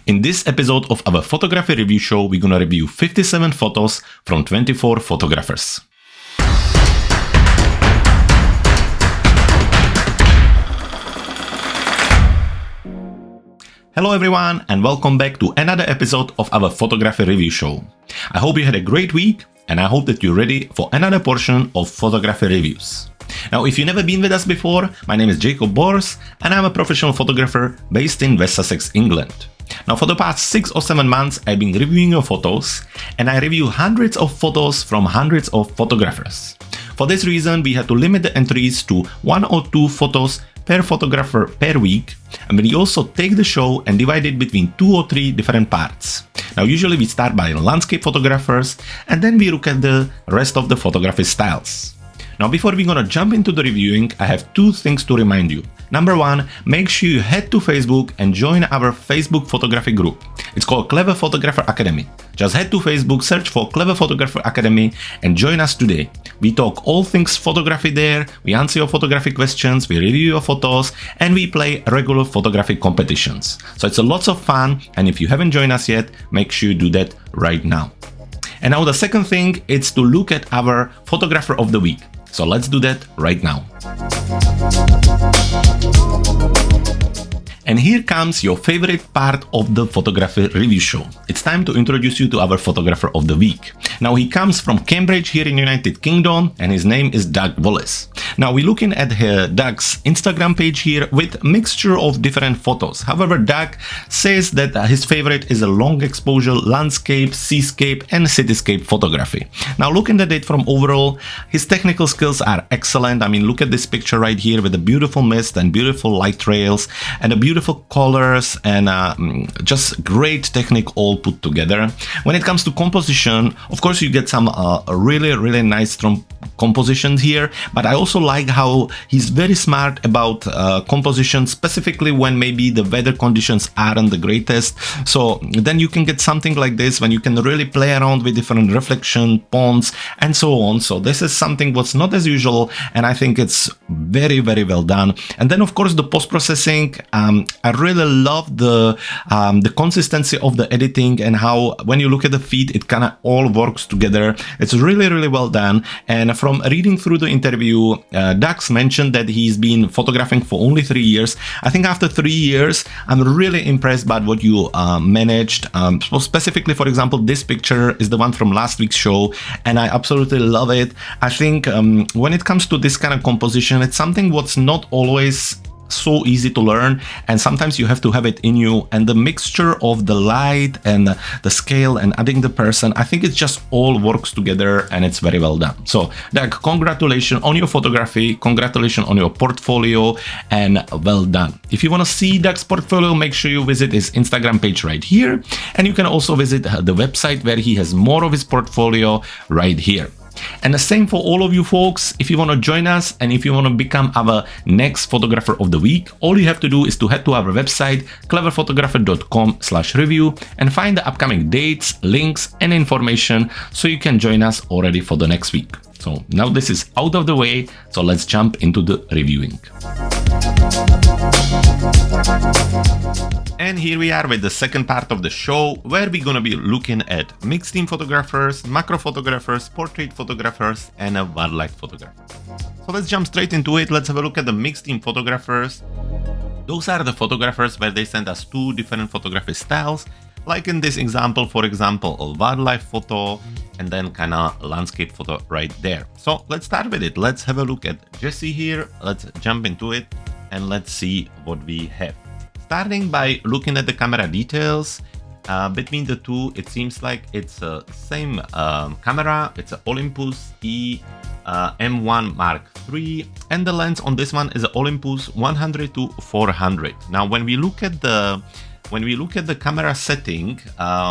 In this episode of our photography review show, we're gonna review 57 photos from 24 photographers. Hello everyone and welcome back to another episode of our photography review show. I hope you had a great week and I hope that you're ready for another portion of photography reviews. Now, if you've never been with us before, my name is Jakub and I'm a professional photographer based in West Sussex, England. Now, for the past 6 or 7 months, I've been reviewing your photos and I review hundreds of photos from hundreds of photographers. For this reason, we had to limit the entries to 1 or 2 photos per photographer per week, and we also take the show and divide it between 2 or 3 different parts. Now, usually we start by landscape photographers and then we look at the rest of the photography styles. Now, before we're gonna jump into the reviewing, I have 2 things to remind you. Number 1, make sure you head to Facebook and join our Facebook photography group. It's called Clever Photographer Academy. Just head to Facebook, search for Clever Photographer Academy and join us today. We talk all things photography there, we answer your photography questions, we review your photos, and we play regular photography competitions. So it's a lots of fun, and if you haven't joined us yet, make sure you do that right now. And now the second thing is to look at our photographer of the week. So let's do that right now. And here comes your favorite part of the photography review show. It's time to introduce you to our photographer of the week. Now, he comes from Cambridge here in United Kingdom and his name is Wallace. Now, we're looking at Doug's Instagram page here with a mixture of different photos. However, Doug says that his favorite is a long exposure landscape, seascape and cityscape photography. Now, looking at it from overall, his technical skills are excellent. I mean, look at this picture right here with the beautiful mist and beautiful light trails and the beautiful colors and just great technique all put together. When it comes to composition, of course you get some really nice strong compositions here, but I also like how he's very smart about composition, specifically when maybe the weather conditions aren't the greatest. So then you can get something like this when you can really play around with different reflection, ponds and so on. So this is something what's not as usual and I think it's very well done. And then of course the post-processing, I really love the consistency of the editing and how when you look at the feed it kind of all works together. It's really well done. And from reading through the interview, Dax mentioned that he's been photographing for only 3 years. I think after 3 years I'm really impressed by what you managed. So specifically, for example, this picture is the one from last week's show and I absolutely love it. I think when it comes to this kind of composition, it's something what's not always so easy to learn and sometimes you have to have it in you, and the mixture of the light and the scale and adding the person, I think it just all works together and it's very well done. So Doug, congratulations on your photography, congratulations on your portfolio and well done. If you want to see Doug's portfolio, make sure you visit his Instagram page right here, and you can also visit the website where he has more of his portfolio right here. And the same for all of you folks. If you want to join us and if you want to become our next photographer of the week, all you have to do is to head to our website cleverphotographer.com/review and find the upcoming dates, links and information so you can join us already for the next week. So now this is out of the way, so let's jump into the reviewing. And here we are with the second part of the show, where we're gonna be looking at mixed team photographers, macro photographers, portrait photographers, and a wildlife photographer. So let's jump straight into it. Let's have a look at the mixed team photographers. Those are the photographers where they send us 2 different photography styles. Like in this example, for example, a wildlife photo and then kind of landscape photo right there. So let's start with it. Let's have a look at Jesse here. Let's jump into it and let's see what we have. Starting by looking at the camera details, between the two, it seems like it's the same camera. It's an Olympus M1 Mark III, and the lens on this one is an Olympus 100-400. Now, when we look at the camera setting,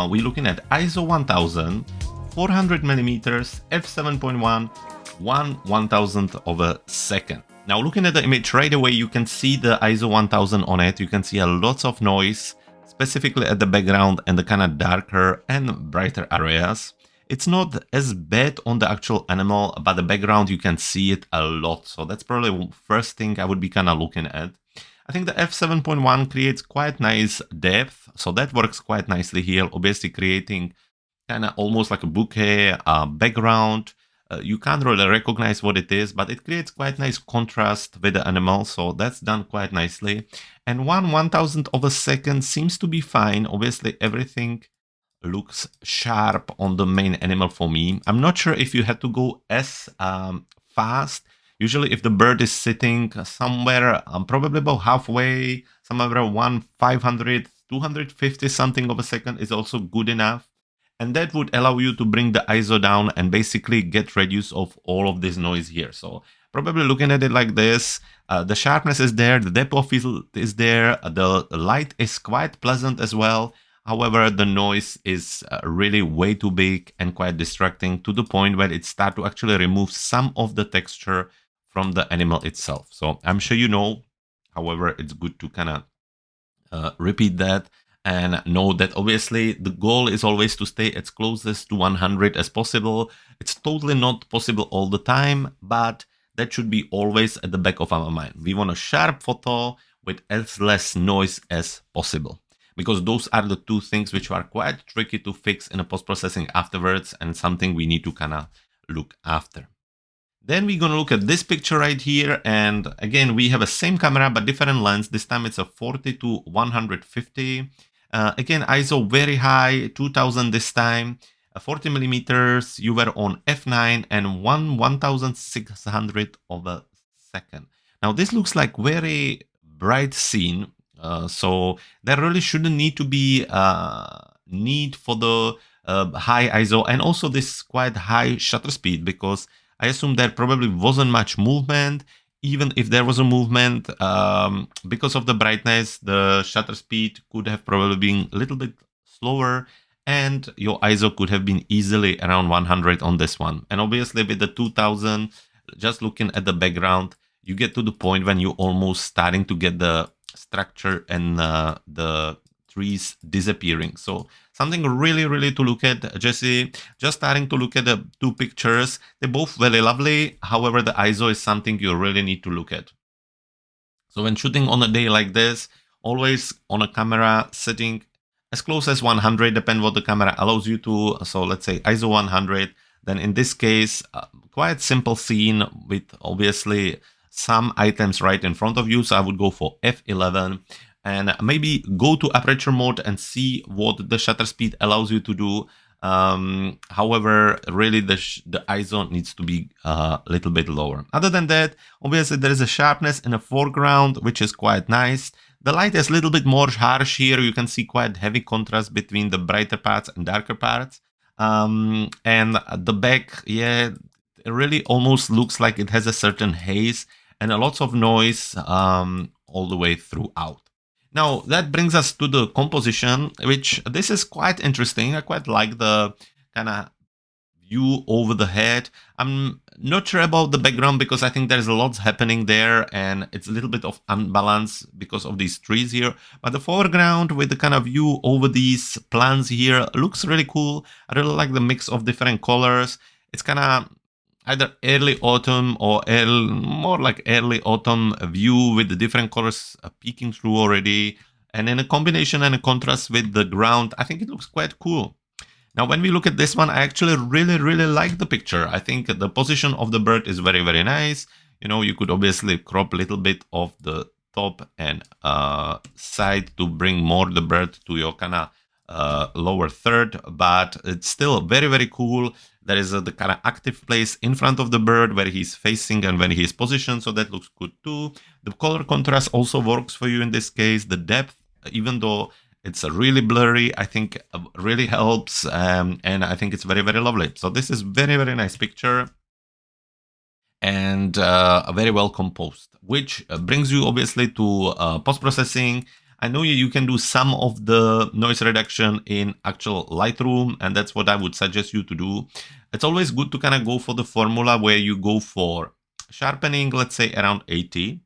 we're looking at ISO 1000, 400 millimeters, f7.1, 1/1000th of a second. Now, looking at the image right away, you can see the ISO 1000 on it. You can see a lots of noise, specifically at the background and the kind of darker and brighter areas. It's not as bad on the actual animal, but the background, you can see it a lot. So that's probably the first thing I would be kind of looking at. I think the f7.1 creates quite nice depth, so that works quite nicely here, obviously creating kind of almost like a bouquet background. You can't really recognize what it is, but it creates quite nice contrast with the animal, so that's done quite nicely. And 1/1000th of a second seems to be fine. Obviously, everything looks sharp on the main animal for me. I'm not sure if you had to go as fast. Usually, if the bird is sitting somewhere, probably about halfway, somewhere around 1/500, 250 something of a second is also good enough. And that would allow you to bring the ISO down and basically get reduce of all of this noise here. So probably looking at it like this, the sharpness is there, the depth of field is there, the light is quite pleasant as well. However, the noise is really way too big and quite distracting to the point where it starts to actually remove some of the texture from the animal itself. So I'm sure you know, however, it's good to kind of repeat that and know that obviously the goal is always to stay as closest to 100 as possible. It's totally not possible all the time, but that should be always at the back of our mind. We want a sharp photo with as less noise as possible, because those are the two things which are quite tricky to fix in a post-processing afterwards and something we need to kind of look after. Then we're going to look at this picture right here. And again, we have a same camera, but different lens. This time it's a 40 to 150. Again, ISO very high, 2000 this time, 40 millimeters. You were on f9 and 1/1600 of a second. Now this looks like very bright scene. So there really shouldn't need to be need for the high ISO and also this quite high shutter speed, because I assume there probably wasn't much movement. Even if there was a movement, because of the brightness, the shutter speed could have probably been a little bit slower and your ISO could have been easily around 100 on this one. And obviously with the 2000, just looking at the background, you get to the point when you're almost starting to get the structure and the trees disappearing. So something really, really to look at. Jesse, just starting to look at the two pictures. They're both very lovely. However, the ISO is something you really need to look at. So when shooting on a day like this, always on a camera setting as close as 100, depend what the camera allows you to. So let's say ISO 100. Then in this case, quite simple scene with obviously some items right in front of you. So I would go for f11. And maybe go to aperture mode and see what the shutter speed allows you to do. However, really the ISO needs to be a little bit lower. Other than that, obviously there is a sharpness in the foreground, which is quite nice. The light is a little bit more harsh here. You can see quite heavy contrast between the brighter parts and darker parts. And the back, yeah, it really almost looks like it has a certain haze and a lot of noise all the way throughout. Now, that brings us to the composition, which this is quite interesting. I quite like the kind of view over the head. I'm not sure about the background because I think there's a lot happening there and it's a little bit of unbalance because of these trees here. But the foreground with the kind of view over these plants here looks really cool. I really like the mix of different colors. It's kind of either early autumn or more like early autumn view with the different colors peeking through already. And in a combination and a contrast with the ground, I think it looks quite cool. Now, when we look at this one, I actually really, really like the picture. I think the position of the bird is very, very nice. You know, you could obviously crop a little bit of the top and side to bring more the bird to your kind of lower third, but it's still very, very cool. There is the kind of active place in front of the bird where he's facing and when he's positioned, so that looks good too. The color contrast also works for you in this case. The depth, even though it's really blurry, I think really helps, and I think it's very, very lovely. So this is very, very nice picture and very well composed, which brings you obviously to post-processing. I know you can do some of the noise reduction in actual Lightroom, and that's what I would suggest you to do. It's always good to kind of go for the formula where you go for sharpening, let's say around 80,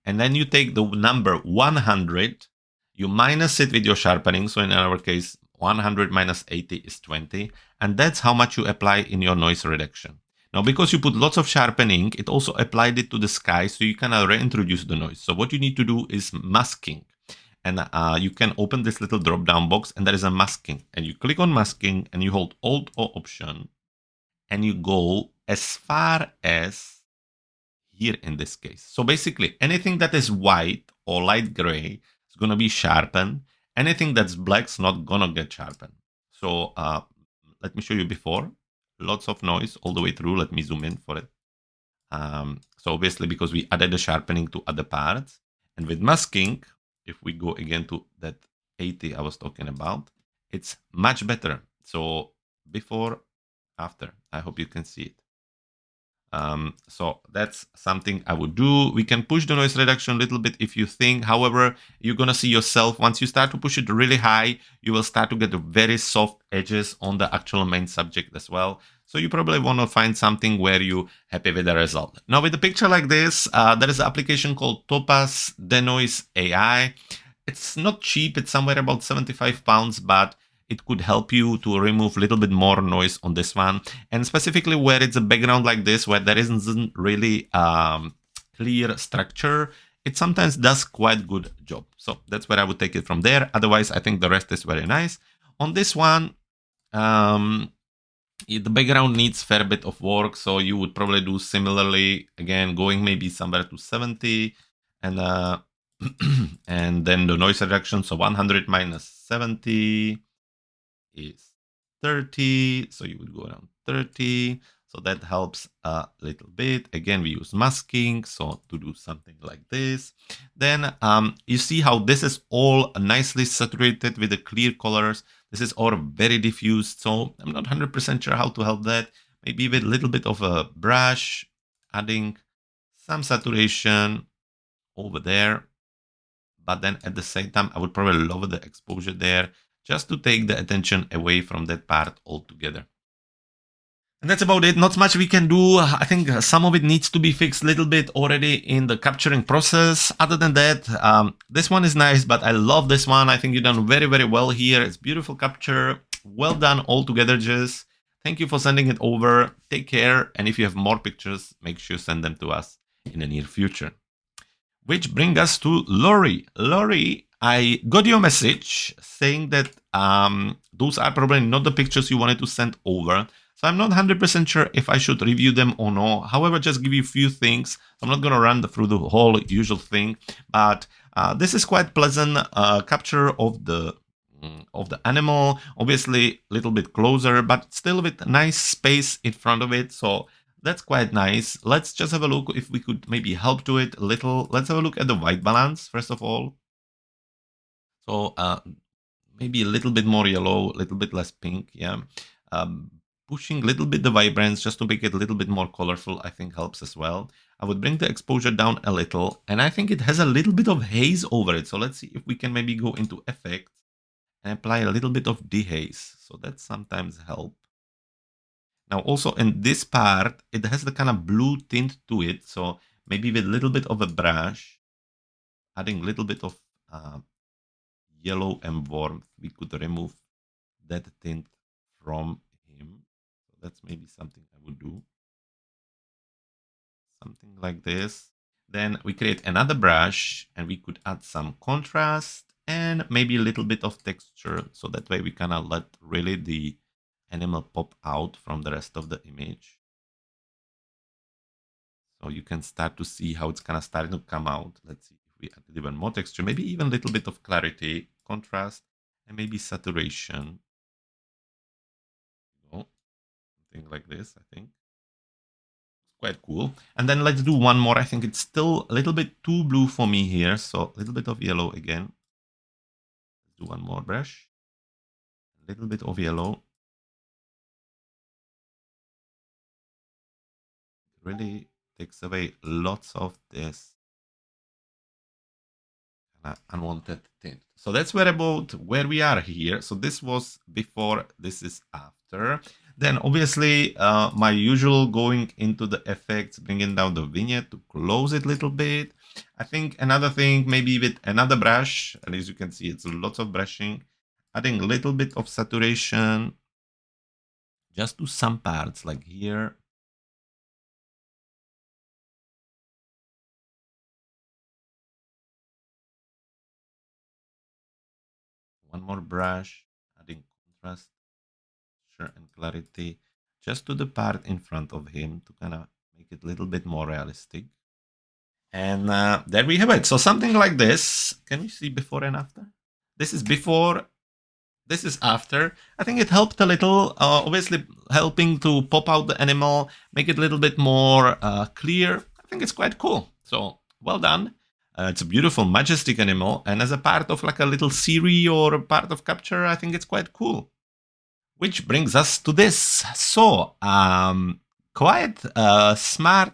and then you take the number 100, you minus it with your sharpening. So in our case, 100 minus 80 is 20, and that's how much you apply in your noise reduction. Now, because you put lots of sharpening, it also applied it to the sky, so you can reintroduce the noise. So what you need to do is masking. And you can open this little drop-down box, and there is a masking. And you click on masking, and you hold Alt or Option, and you go as far as here in this case. So basically, anything that is white or light gray is going to be sharpened. Anything that's black is not going to get sharpened. So let me show you before. Lots of noise all the way through. Let me zoom in for it. So obviously, because we added the sharpening to other parts. And with masking, if we go again to that 80 I was talking about, it's much better. So before, after, I hope you can see it. So that's something I would do. We can push the noise reduction a little bit if you think. However, you're going to see yourself, once you start to push it really high, you will start to get very soft edges on the actual main subject as well. So you probably want to find something where you're happy with the result. Now with a picture like this, there is an application called Topaz Denoise AI. It's not cheap. It's somewhere about 75 pounds, but it could help you to remove a little bit more noise on this one. And specifically where it's a background like this, where there isn't really clear structure, it sometimes does quite good job. So that's where I would take it from there. Otherwise, I think the rest is very nice. On this one, the background needs fair bit of work. So you would probably do similarly, again, going maybe somewhere to 70 and and then the noise reduction. So 100 minus 70 is 30, so you would go around 30, so that helps a little bit. Again, we use masking, so to do something like this. Then you see how this is all nicely saturated with the clear colors. This is all very diffused, so I'm not 100% sure how to help that. Maybe with a little bit of a brush, adding some saturation over there, but then at the same time, I would probably lower the exposure there, just to take the attention away from that part altogether. And that's about it. Not much we can do. I think some of it needs to be fixed a little bit already in the capturing process. Other than that, this one is nice, but I love this one. I think you've done very, very well here. It's beautiful capture. Well done altogether, Jess. Thank you for sending it over. Take care. And if you have more pictures, make sure you send them to us in the near future. Which brings us to Laurie. Laurie, I got your message saying that those are probably not the pictures you wanted to send over. So I'm not 100% sure if I should review them or not. However, just give you a few things. I'm not going to run through the whole usual thing, but this is quite pleasant capture of the animal. Obviously, a little bit closer, but still with nice space in front of it. So that's quite nice. Let's just have a look if we could maybe help to it a little. Let's have a look at the white balance, first of all. So maybe a little bit more yellow, a little bit less pink, yeah. Pushing a little bit the vibrance just to make it a little bit more colorful, I think helps as well. I would bring the exposure down a little, and I think it has a little bit of haze over it. So let's see if we can maybe go into effects and apply a little bit of dehaze. So that sometimes helps. Now also in this part, it has the kind of blue tint to it. So maybe with a little bit of a brush, adding a little bit of yellow and warmth, we could remove that tint from him. So that's maybe something I would do. Something like this. Then we create another brush and we could add some contrast and maybe a little bit of texture. So that way we kind of let really the animal pop out from the rest of the image. So you can start to see how it's kind of starting to come out. Let's see if we add even more texture, maybe even a little bit of clarity, contrast, and maybe saturation. Something like this, I think. It's quite cool. And then let's do one more. I think it's still a little bit too blue for me here. So a little bit of yellow again. Let's do one more brush. A little bit of yellow. It really takes away lots of this unwanted tint. So that's where we are here. So this was before, this is after. Then obviously my usual going into the effects, bringing down the vignette to close it a little bit. I think another thing, maybe with another brush, and as you can see, it's lots of brushing, adding a little bit of saturation just to some parts like here. one more brush, adding contrast, and clarity just to the part in front of him to kind of make it a little bit more realistic. And there we have it. So something like this. Can you see before and after? This is before, this is after. I think it helped a little, obviously helping to pop out the animal, make it a little bit more clear. I think it's quite cool. So well done. It's a beautiful, majestic animal. And as a part of like a little series or a part of capture, I think it's quite cool. Which brings us to this. So quite smart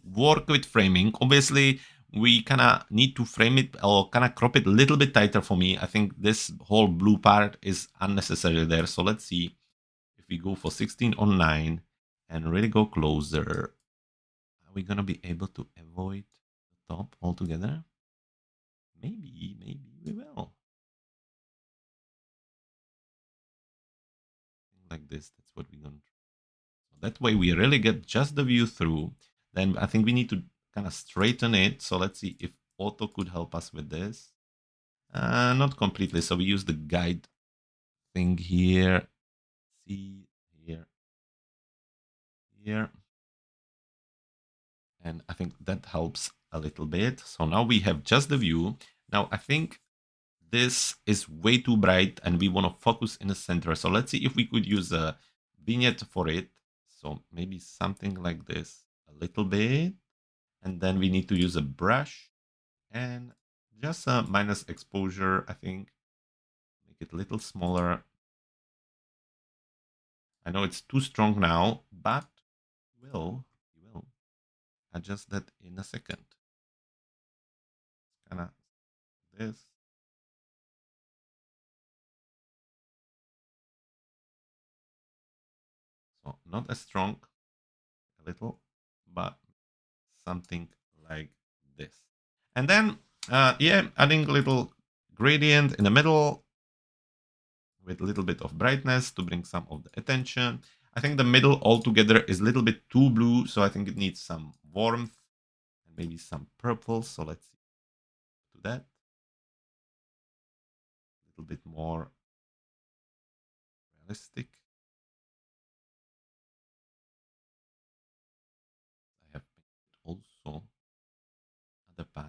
work with framing. Obviously, we kind of need to frame it or kind of crop it a little bit tighter for me. I think this whole blue part is unnecessary there. So let's see if we go for 16 on 9 and really go closer. Are we going to be able to avoid the top altogether? Maybe we will. Like this, that's what we're going to do. So that way we really get just the view through. Then I think we need to kind of straighten it. So let's see if auto could help us with this. Not completely. So we use the guide thing here. See here. Here. And I think that helps a little bit. So now we have just the view. Now I think this is way too bright and we want to focus in the center. So let's see if we could use a vignette for it. So maybe something like this a little bit. And then we need to use a brush and just a minus exposure, I think. Make it a little smaller. I know it's too strong now, but we will adjust that in a second. Kind of this. So not as strong, a little, but something like this. And then, yeah, adding a little gradient in the middle with a little bit of brightness to bring some of the attention. I think the middle altogether is a little bit too blue, so I think it needs some warmth and maybe some purple. So let's do that. A little bit more realistic. I have also other part.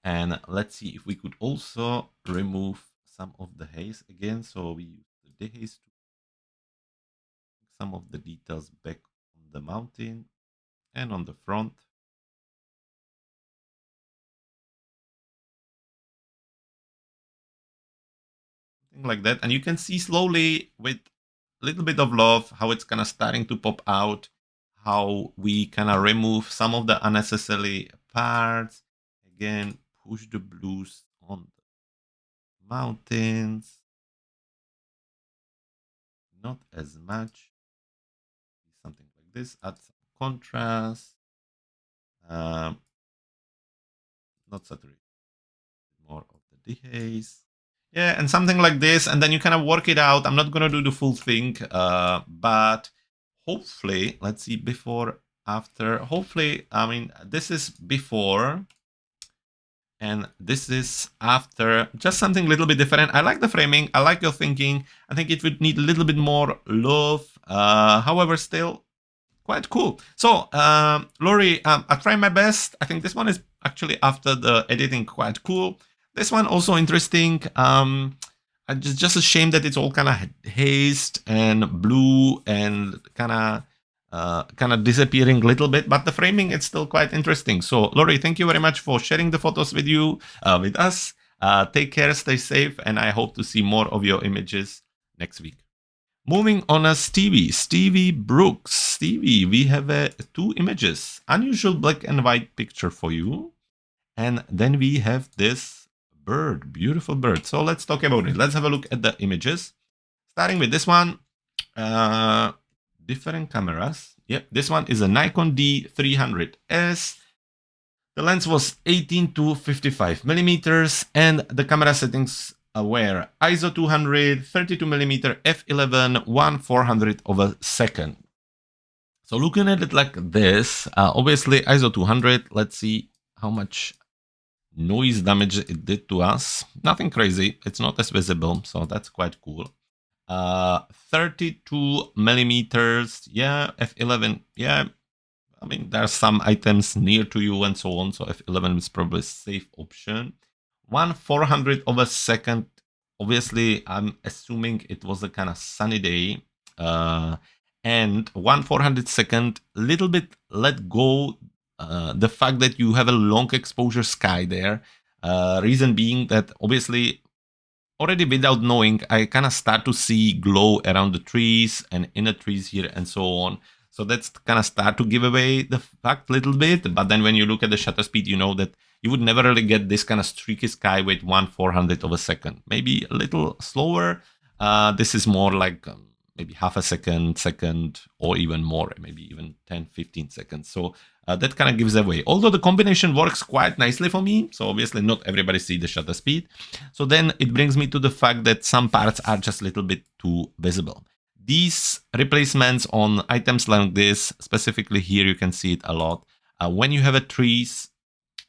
And let's see if we could also remove some of the haze again. So we use the dehaze to bring some of the details back on the mountain and on the front. Something like that. And you can see slowly with a little bit of love how it's kind of starting to pop out, how we kind of remove some of the unnecessary parts. Again, push the blues on the mountains. Not as much. Something like this. Add some contrast. Not saturated. More of the dehaze. Yeah, and something like this. And then you kind of work it out. I'm not going to do the full thing, but hopefully, let's see, before, after. Hopefully, I mean, this is before. And this is after, just something a little bit different. I like the framing. I like your thinking. I think it would need a little bit more love. However, still quite cool. So, Laurie, I try my best. I think this one is actually after the editing quite cool. This one also interesting. Just a shame that it's all kind of hazed and blue and kind of disappearing a little bit, but the framing it's still quite interesting. So, Laurie, thank you very much for sharing the photos with you, with us. Take care, stay safe, and I hope to see more of your images next week. Moving on as Stevie Brooks. Stevie, we have 2 images. Unusual black and white picture for you. And then we have this bird, beautiful bird. So let's talk about it. Let's have a look at the images. Starting with this one, different cameras. Yep, this one is a Nikon D300S. The lens was 18 to 55 millimeters, and the camera settings were ISO 200, 32 millimeter f11, 1/400 of a second. So looking at it like this, obviously ISO 200. Let's see how much noise damage it did to us. Nothing crazy. It's not as visible, so that's quite cool. 32 millimeters. Yeah, f11. Yeah, I mean, there are some items near to you and so on, so f11 is probably a safe option. 1/400 of a second. Obviously, I'm assuming it was a kind of sunny day. And 1/400 second, little bit let go the fact that you have a long exposure sky there. Reason being that obviously already without knowing, I kind of start to see glow around the trees and in the trees here and so on. So that's kind of start to give away the fact a little bit. But then when you look at the shutter speed, you know that you would never really get this kind of streaky sky with 1/400 of a second. Maybe a little slower. This is more like maybe half a second, or even more, maybe even 10, 15 seconds. So that kind of gives away. Although the combination works quite nicely for me. So obviously not everybody see the shutter speed. So then it brings me to the fact that some parts are just a little bit too visible. These replacements on items like this, specifically here, you can see it a lot. When you have a trees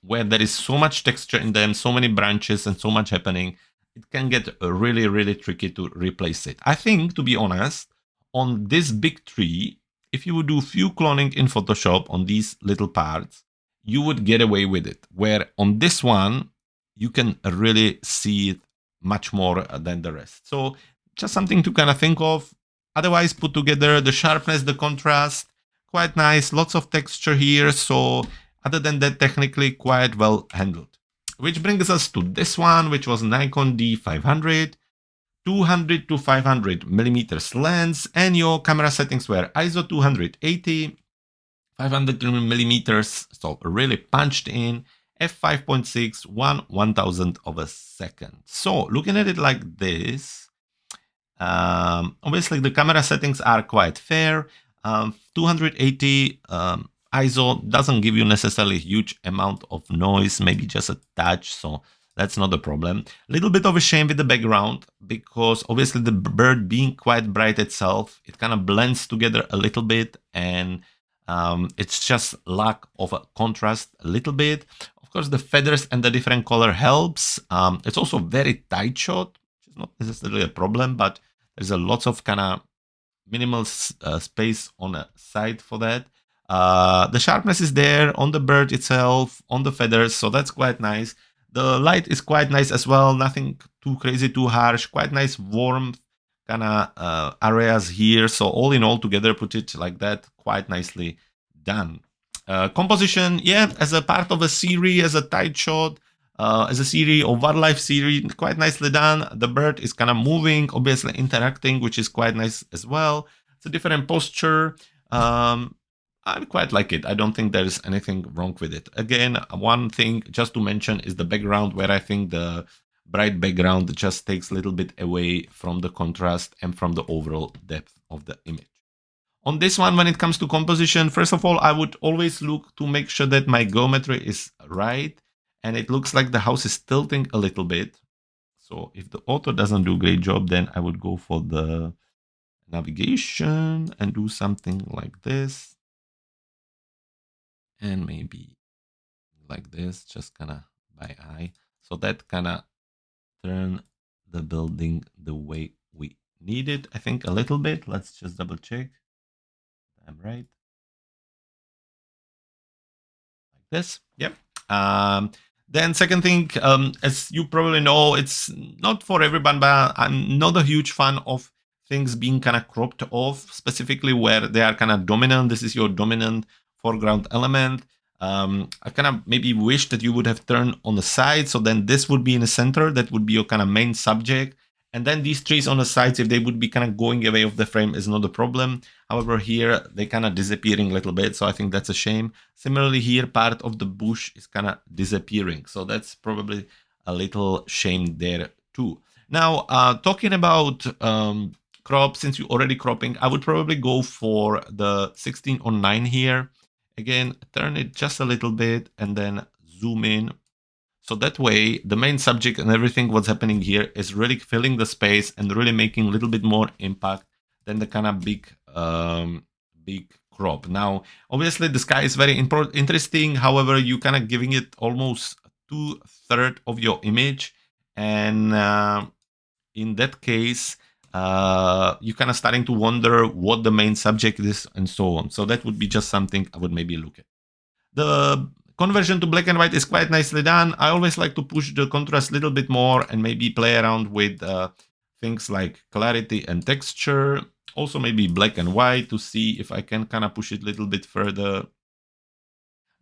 where there is so much texture in them, so many branches and so much happening, it can get really, really tricky to replace it. I think, to be honest, on this big tree, if you would do few cloning in Photoshop on these little parts, you would get away with it. Where on this one, you can really see it much more than the rest. So just something to kind of think of. Otherwise, put together the sharpness, the contrast, quite nice. Lots of texture here. So other than that, technically quite well handled. Which brings us to this one, which was Nikon D500. 200 to 500 millimeters lens, and your camera settings were ISO 280, 500 millimeters, so really punched in, f5.6, 1/1000 of a second. So looking at it like this, obviously the camera settings are quite fair. 280 ISO doesn't give you necessarily a huge amount of noise, maybe just a touch, so that's not a problem. A little bit of a shame with the background, because obviously the bird being quite bright itself, it kind of blends together a little bit, and it's just lack of a contrast a little bit. Of course, the feathers and the different color helps. It's also very tight shot, which is not necessarily a problem, but there's a lots of kind of minimal space on the side for that. The sharpness is there on the bird itself, on the feathers, so that's quite nice. The light is quite nice as well, nothing too crazy, too harsh, quite nice warm kind of areas here. So all in all together, put it like that, quite nicely done. Composition, yeah, as a part of a series, as a tight shot, as a series or wildlife series, quite nicely done. The bird is kind of moving, obviously interacting, which is quite nice as well. It's a different posture. I quite like it. I don't think there's anything wrong with it. Again, one thing just to mention is the background, where I think the bright background just takes a little bit away from the contrast and from the overall depth of the image. On this one, when it comes to composition, first of all, I would always look to make sure that my geometry is right. And it looks like the house is tilting a little bit. So if the auto doesn't do a great job, then I would go for the navigation and do something like this. And maybe like this, just kind of by eye. So that kind of turn the building the way we need it, I think, a little bit. Let's just double check. I'm right. Like this. Yep. Then second thing, as you probably know, it's not for everyone, but I'm not a huge fan of things being kind of cropped off, specifically where they are kind of dominant. This is your dominant foreground element. I kind of maybe wish that you would have turned on the side, so then this would be in the center. That would be your kind of main subject. And then these trees on the sides, if they would be kind of going away of the frame, is not a problem. However, here they kind of disappearing a little bit, so I think that's a shame. Similarly, here part of the bush is kind of disappearing, so that's probably a little shame there too. Now, talking about crop, since you're already cropping, I would probably go for the 16:9 here. Again, turn it just a little bit and then zoom in. So that way, the main subject and everything what's happening here is really filling the space and really making a little bit more impact than the kind of big crop. Now, obviously, the sky is very interesting. However, you kind of giving it almost 2/3 of your image, and in that case, you're kind of starting to wonder what the main subject is and so on. So that would be just something I would maybe look at. The conversion to black and white is quite nicely done. I always like to push the contrast a little bit more and maybe play around with things like clarity and texture. Also maybe black and white to see if I can kind of push it a little bit further,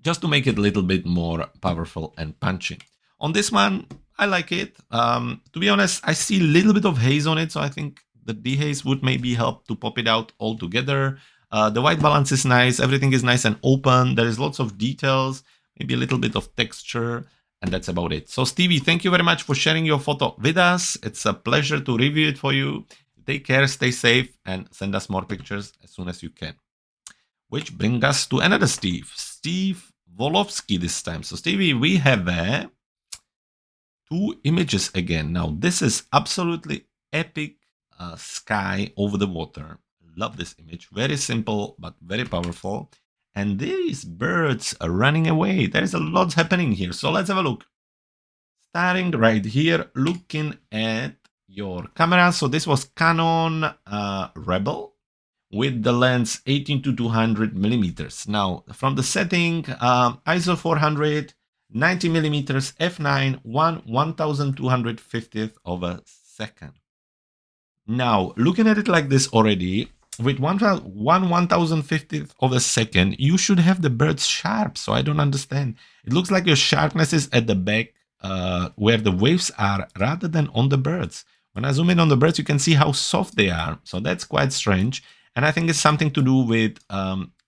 just to make it a little bit more powerful and punchy. On this one, I like it. To be honest, I see a little bit of haze on it, so I think the dehaze would maybe help to pop it out altogether. The white balance is nice, everything is nice and open, there is lots of details, maybe a little bit of texture, and that's about it. So Stevie, thank you very much for sharing your photo with us. It's a pleasure to review it for you. Take care, stay safe, and send us more pictures as soon as you can. Which brings us to another Steve Wolofsky this time. So Stevie, we have 2 images again. Now this is absolutely epic sky over the water. Love this image. Very simple, but very powerful. And these birds are running away. There is a lot happening here. So let's have a look. Starting right here, looking at your camera. So this was Canon Rebel with the lens 18 to 200 millimeters. Now, from the setting, ISO 400, 90 millimeters, f9, 1/1250th of a second. Now, looking at it like this already, with 1/1050th of a second, you should have the birds sharp. So I don't understand. It looks like your sharpness is at the back where the waves are rather than on the birds. When I zoom in on the birds, you can see how soft they are. So that's quite strange. And I think it's something to do with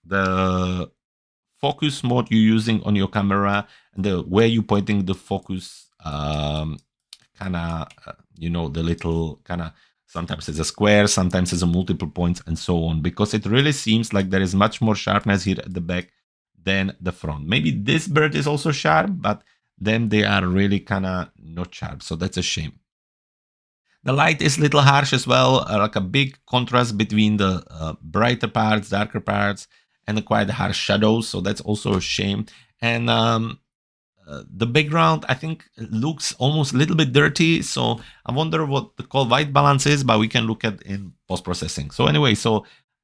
the focus mode you're using on your camera and the where you're pointing the focus, kind of, the little kind of, sometimes it's a square, sometimes it's a multiple points and so on, because it really seems like there is much more sharpness here at the back than the front. Maybe this bird is also sharp, but then they are really kind of not sharp. So that's a shame. The light is a little harsh as well, like a big contrast between the brighter parts, darker parts, and the quite harsh shadows. So that's also a shame. And the background, I think, looks almost a little bit dirty. So I wonder what the called white balance is, but we can look at in post-processing. So anyway,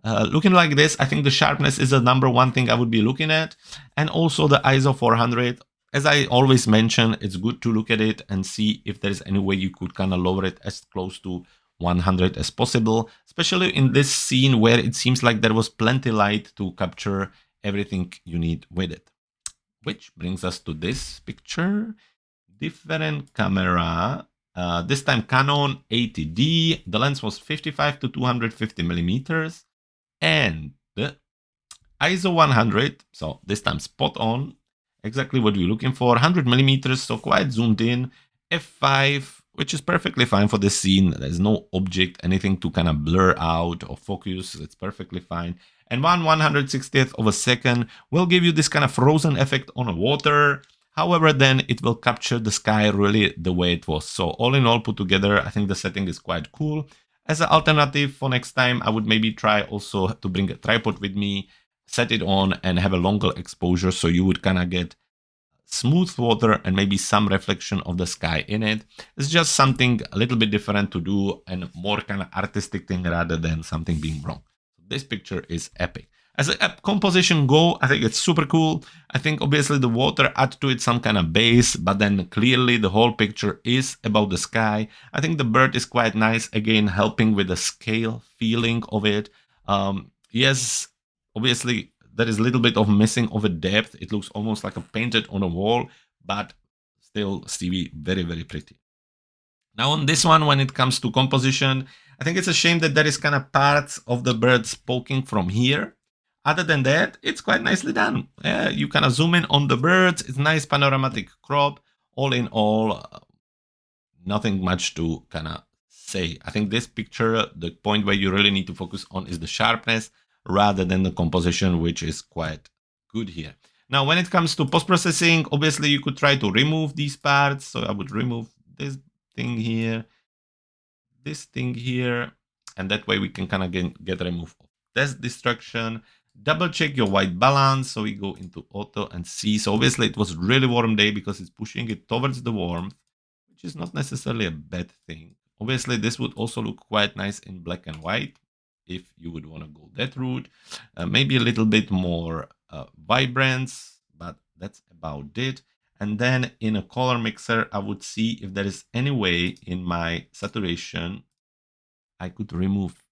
looking like this, I think the sharpness is the number one thing I would be looking at. And also the ISO 400. As I always mention, it's good to look at it and see if there's any way you could kind of lower it as close to 100 as possible, especially in this scene where it seems like there was plenty light to capture everything you need with it. Which brings us to this picture. Different camera, this time Canon 80D. The lens was 55 to 250 millimeters and the ISO 100, so this time spot on. Exactly what we're looking for, 100 millimeters, so quite zoomed in, f5, which is perfectly fine for this scene. There's no object, anything to kind of blur out or focus, it's perfectly fine. And 1/160th of a second will give you this kind of frozen effect on the water. However, then it will capture the sky really the way it was. So all in all put together, I think the setting is quite cool. As an alternative for next time, I would maybe try also to bring a tripod with me, set it on and have a longer exposure so you would kind of get smooth water and maybe some reflection of the sky in it. It's just something a little bit different to do and more kind of artistic thing rather than something being wrong. This picture is epic. As a composition go, I think it's super cool. I think obviously the water adds to it some kind of base, but then clearly the whole picture is about the sky. I think the bird is quite nice, again, helping with the scale feeling of it. Yes, obviously there is a little bit of missing of a depth. It looks almost like a painted on a wall, but still Stevie, very, very pretty. Now on this one, when it comes to composition, I think it's a shame that there is kind of parts of the birds poking from here. Other than that, it's quite nicely done. You kind of zoom in on the birds. It's nice panoramic crop. All in all, nothing much to kind of say. I think this picture, the point where you really need to focus on is the sharpness rather than the composition, which is quite good here. Now, when it comes to post-processing, obviously you could try to remove these parts. So I would remove this thing here, this thing here, and that way we can kind of get removed of this distraction. double check your white balance. So we go into auto and see. So obviously it was really warm day because it's pushing it towards the warmth, which is not necessarily a bad thing. Obviously this would also look quite nice in black and white if you would want to go that route. Maybe a little bit more vibrance, but that's about it. And then in a color mixer, I would see if there is any way in my saturation I could remove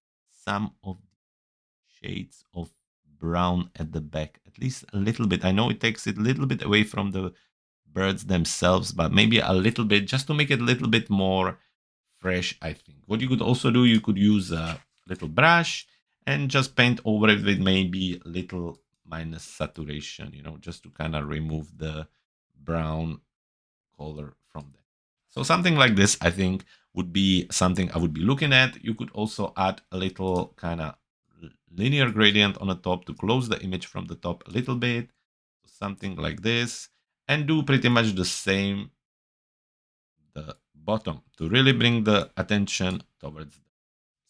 some of the shades of brown at the back, at least a little bit. I know it takes it a little bit away from the birds themselves, but maybe a little bit just to make it a little bit more fresh, I think. What you could also do, you could use a little brush and just paint over it with maybe a little minus saturation, you know, just to kind of remove the brown color from that. So something like this, I think, would be something I would be looking at. You could also add a little kind of linear gradient on the top to close the image from the top a little bit, something like this, and do pretty much the same the bottom to really bring the attention towards them.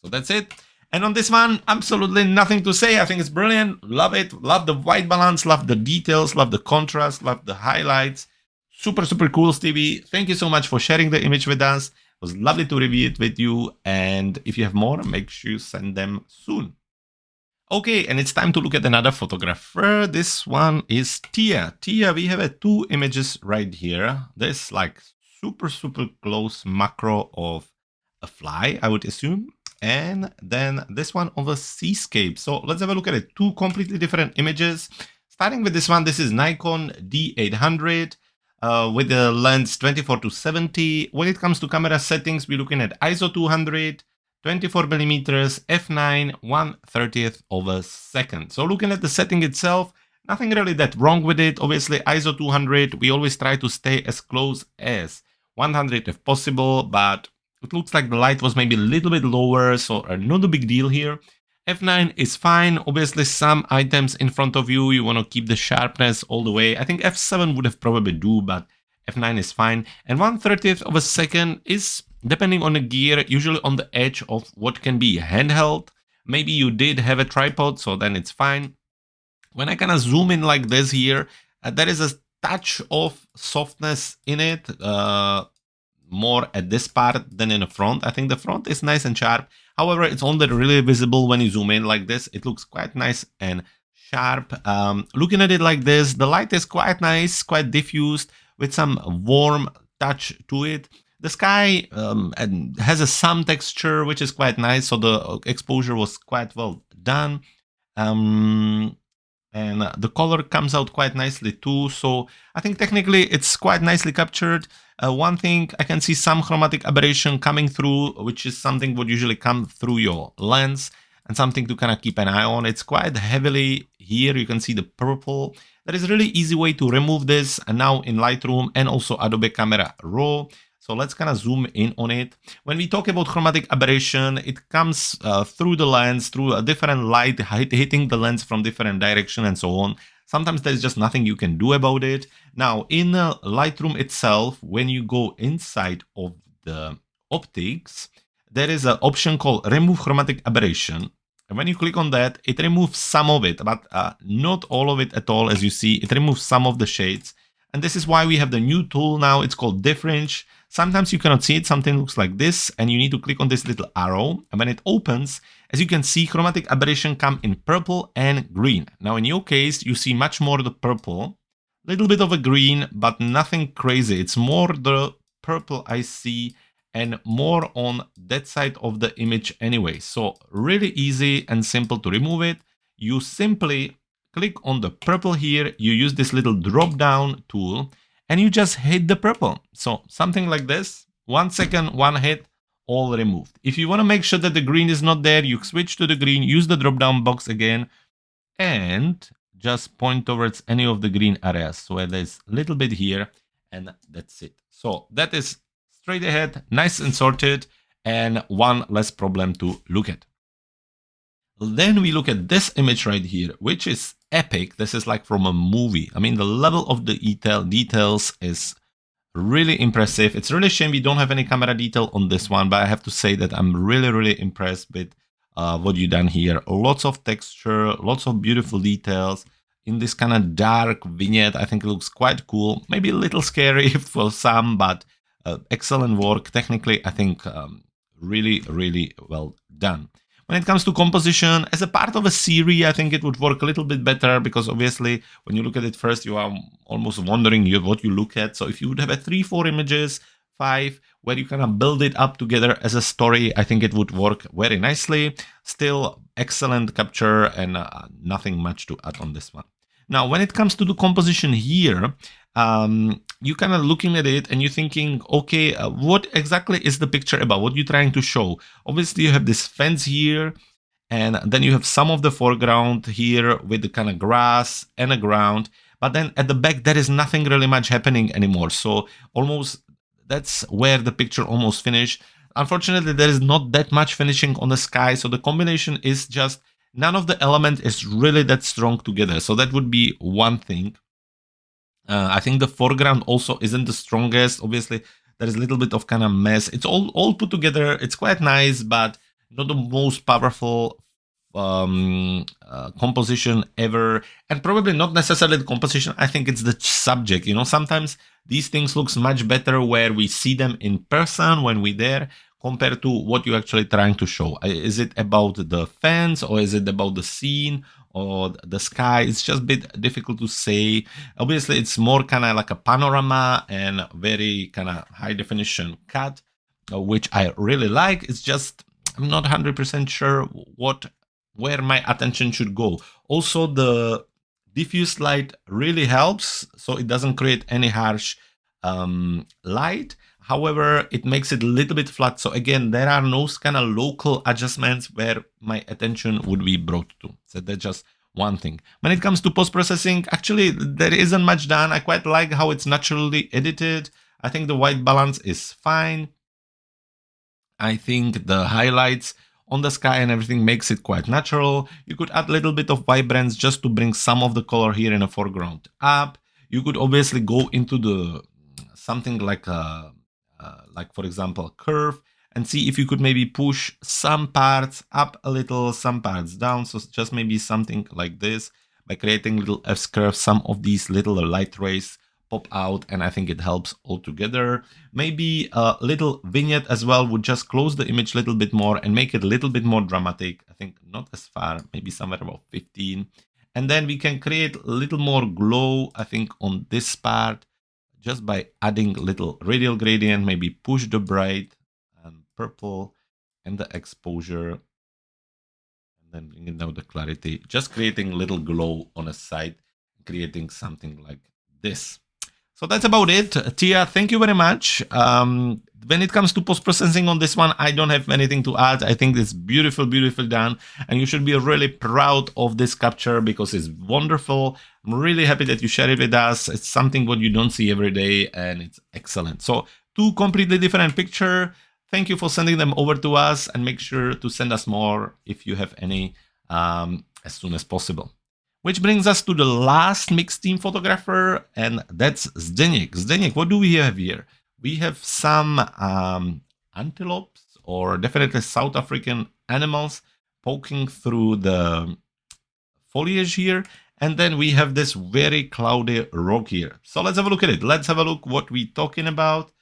So that's it. And on this one, absolutely nothing to say. I think it's brilliant. Love it. Love the white balance. Love the details. Love the contrast. Love the highlights. Super, super cool, Stevie. Thank you so much for sharing the image with us. It was lovely to review it with you. And if you have more, make sure you send them soon. Okay, and it's time to look at another photographer. This one is Tia. Tia, we have two images right here. This like super, super close macro of a fly, I would assume. And then this one of a seascape. So let's have a look at it. Two completely different images. Starting with this one, this is Nikon D800 with the lens 24-70. When it comes to camera settings, we're looking at ISO 200, 24 millimeters, f9, 1/30th of a second. So looking at the setting itself, nothing really that wrong with it. Obviously, ISO 200, we always try to stay as close as 100 if possible, but it looks like the light was maybe a little bit lower, so not a big deal here. f9 is fine. Obviously, some items in front of you, you want to keep the sharpness all the way. I think f7 would have probably do, but f9 is fine. And 1/30th of a second is, depending on the gear, usually on the edge of what can be handheld. Maybe you did have a tripod, so then it's fine. When I kind of zoom in like this here, there is a touch of softness in it. More at this part than in the front. I think the front is nice and sharp. However, it's only really visible when you zoom in like this. It looks quite nice and sharp. Looking at it like this, the light is quite nice, quite diffused with some warm touch to it. The sky has a sun texture, which is quite nice. So the exposure was quite well done. And the color comes out quite nicely too. So I think technically it's quite nicely captured. One thing, I can see some chromatic aberration coming through, which is something would usually come through your lens and something to kind of keep an eye on. It's quite heavily here. You can see the purple. There is a really easy way to remove this now in Lightroom and also Adobe Camera Raw. So let's kind of zoom in on it. When we talk about chromatic aberration, it comes through the lens, through a different light, hitting the lens from different direction and so on. Sometimes there's just nothing you can do about it. Now, in Lightroom itself, when you go inside of the optics, there is an option called Remove Chromatic Aberration. And when you click on that, it removes some of it, but not all of it at all. As you see, it removes some of the shades. And this is why we have the new tool now. It's called Difference. Sometimes you cannot see it. Something looks like this, and you need to click on this little arrow. And when it opens, as you can see, chromatic aberration come in purple and green. Now, in your case, you see much more the purple, a little bit of a green, but nothing crazy. It's more the purple I see and more on that side of the image anyway. So really easy and simple to remove it. You simply click on the purple here. You use this little drop down tool and you just hit the purple. So something like this, 1 second, one hit, all removed. If you want to make sure that the green is not there, you switch to the green, use the drop down box again, and just point towards any of the green areas. So there's a little bit here, and that's it. So that is straight ahead, nice and sorted, and one less problem to look at. Then we look at this image right here, which is epic. This is like from a movie. I mean, the level of the details is really impressive. It's really a shame we don't have any camera detail on this one, but I have to say that I'm really, really impressed with what you done here. Lots of texture, lots of beautiful details. In this kind of dark vignette, I think it looks quite cool. Maybe a little scary for some, but excellent work. Technically, I think really, really well done. When it comes to composition, as a part of a series, I think it would work a little bit better because obviously when you look at it first, you are almost wondering what you look at. So if you would have a 3-4 images, 5, where you kind of build it up together as a story, I think it would work very nicely. Still excellent capture and nothing much to add on this one. Now, when it comes to the composition here, you kind of looking at it and you're thinking, okay, what exactly is the picture about? What you're trying to show? Obviously, you have this fence here, and then you have some of the foreground here with the kind of grass and a ground. But then at the back, there is nothing really much happening anymore. So almost that's where the picture almost finished. Unfortunately, there is not that much finishing on the sky. So the combination is just none of the element is really that strong together. So that would be one thing. I think the foreground also isn't the strongest. Obviously, there is a little bit of kind of mess. It's all put together. It's quite nice, but not the most powerful composition ever. And probably not necessarily the composition. I think it's the subject. You know, sometimes these things looks much better where we see them in person when we're there compared to what you're actually trying to show. Is it about the fence or is it about the scene or the sky? It's just a bit difficult to say. Obviously, it's more kind of like a panorama and very kind of high definition cut, which I really like. It's just I'm not 100% sure where my attention should go. Also, the diffuse light really helps, so it doesn't create any harsh light. However, it makes it a little bit flat. So again, there are no kind of local adjustments where my attention would be brought to. So that's just one thing. When it comes to post-processing, actually, there isn't much done. I quite like how it's naturally edited. I think the white balance is fine. I think the highlights on the sky and everything makes it quite natural. You could add a little bit of vibrance just to bring some of the color here in the foreground up. You could obviously go into the something like for example, a curve and see if you could maybe push some parts up a little, some parts down. So just maybe something like this by creating little S-curves, some of these little light rays pop out, and I think it helps all together. Maybe a little vignette as well would just close the image a little bit more and make it a little bit more dramatic. I think not as far, maybe somewhere about 15. And then we can create a little more glow, I think, on this part, just by adding a little radial gradient, maybe push the bright and purple and the exposure, and then bringing down the clarity, just creating a little glow on a side, creating something like this. So that's about it. Tia, thank you very much. When it comes to post-processing on this one, I don't have anything to add. I think it's beautiful, beautiful done. And you should be really proud of this capture because it's wonderful. I'm really happy that you share it with us. It's something what you don't see every day and it's excellent. So 2 completely different pictures. Thank you for sending them over to us and make sure to send us more if you have any as soon as possible. Which brings us to the last mixed team photographer, and that's Zdenek. Zdenek, what do we have here? We have some antelopes, or definitely South African animals, poking through the foliage here. And then we have this very cloudy rock here. So let's have a look at it. Let's have a look what we're talking about.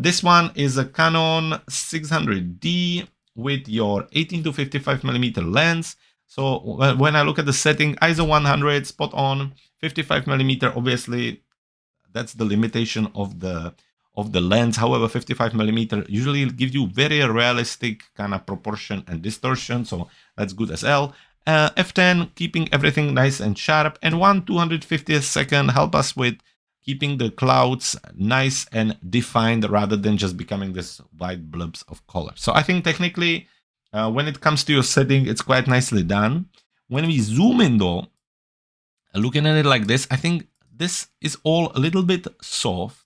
This one is a Canon 600D with your 18 to 55 millimeter lens. So when I look at the setting, ISO 100, spot on, 55 millimeter, obviously that's the limitation of the lens. However, 55 millimeter usually gives you very realistic kind of proportion and distortion. So that's good as well. F10, keeping everything nice and sharp. And 1/250th second help us with keeping the clouds nice and defined rather than just becoming this white blobs of color. So I think technically, when it comes to your setting, it's quite nicely done. When we zoom in though, looking at it like this, I think this is all a little bit soft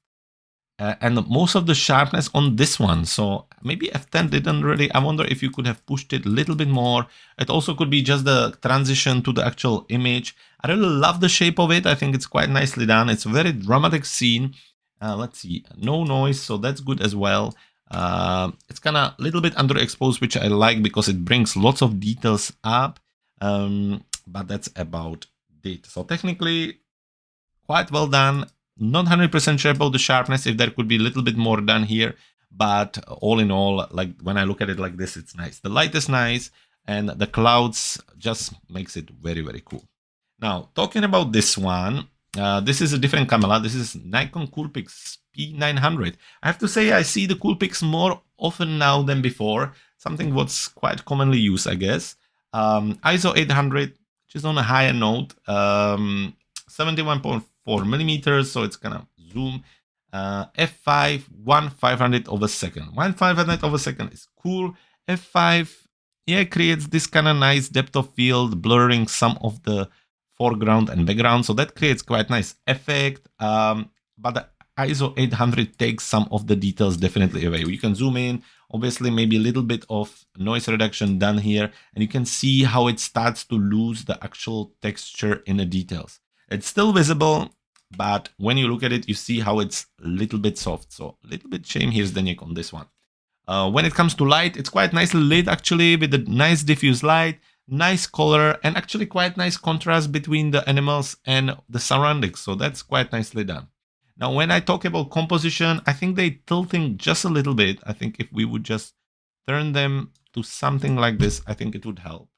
and most of the sharpness on this one. So maybe F10 didn't really, I wonder if you could have pushed it a little bit more. It also could be just the transition to the actual image. I really love the shape of it. I think it's quite nicely done. It's a very dramatic scene. Let's see, no noise, so that's good as well. It's kind of a little bit underexposed, which I like because it brings lots of details up. But that's about it. So technically, quite well done. Not 100% sure about the sharpness, if there could be a little bit more done here. But all in all, like when I look at it like this, it's nice. The light is nice, and the clouds just makes it very, very cool. Now, talking about this one, this is a different camera. This is Nikon Coolpix P900. I have to say I see the Coolpix more often now than before. Something what's quite commonly used, I guess. ISO 800, which is on a higher note. 71.4 millimeters, so it's gonna zoom. F5, 1/500 of a second. 1/500 of a second is cool. F5, yeah, creates this kind of nice depth of field, blurring some of the foreground and background, so that creates quite nice effect. But the ISO 800 takes some of the details definitely away. You can zoom in, obviously maybe a little bit of noise reduction done here, and you can see how it starts to lose the actual texture in the details. It's still visible, but when you look at it, you see how it's a little bit soft. So a little bit shame here's Zdenek on this one. When it comes to light, it's quite nicely lit actually, with a nice diffuse light, nice color, and actually quite nice contrast between the animals and the surroundings. So that's quite nicely done. Now, when I talk about composition, I think they tilting just a little bit. I think if we would just turn them to something like this, I think it would help.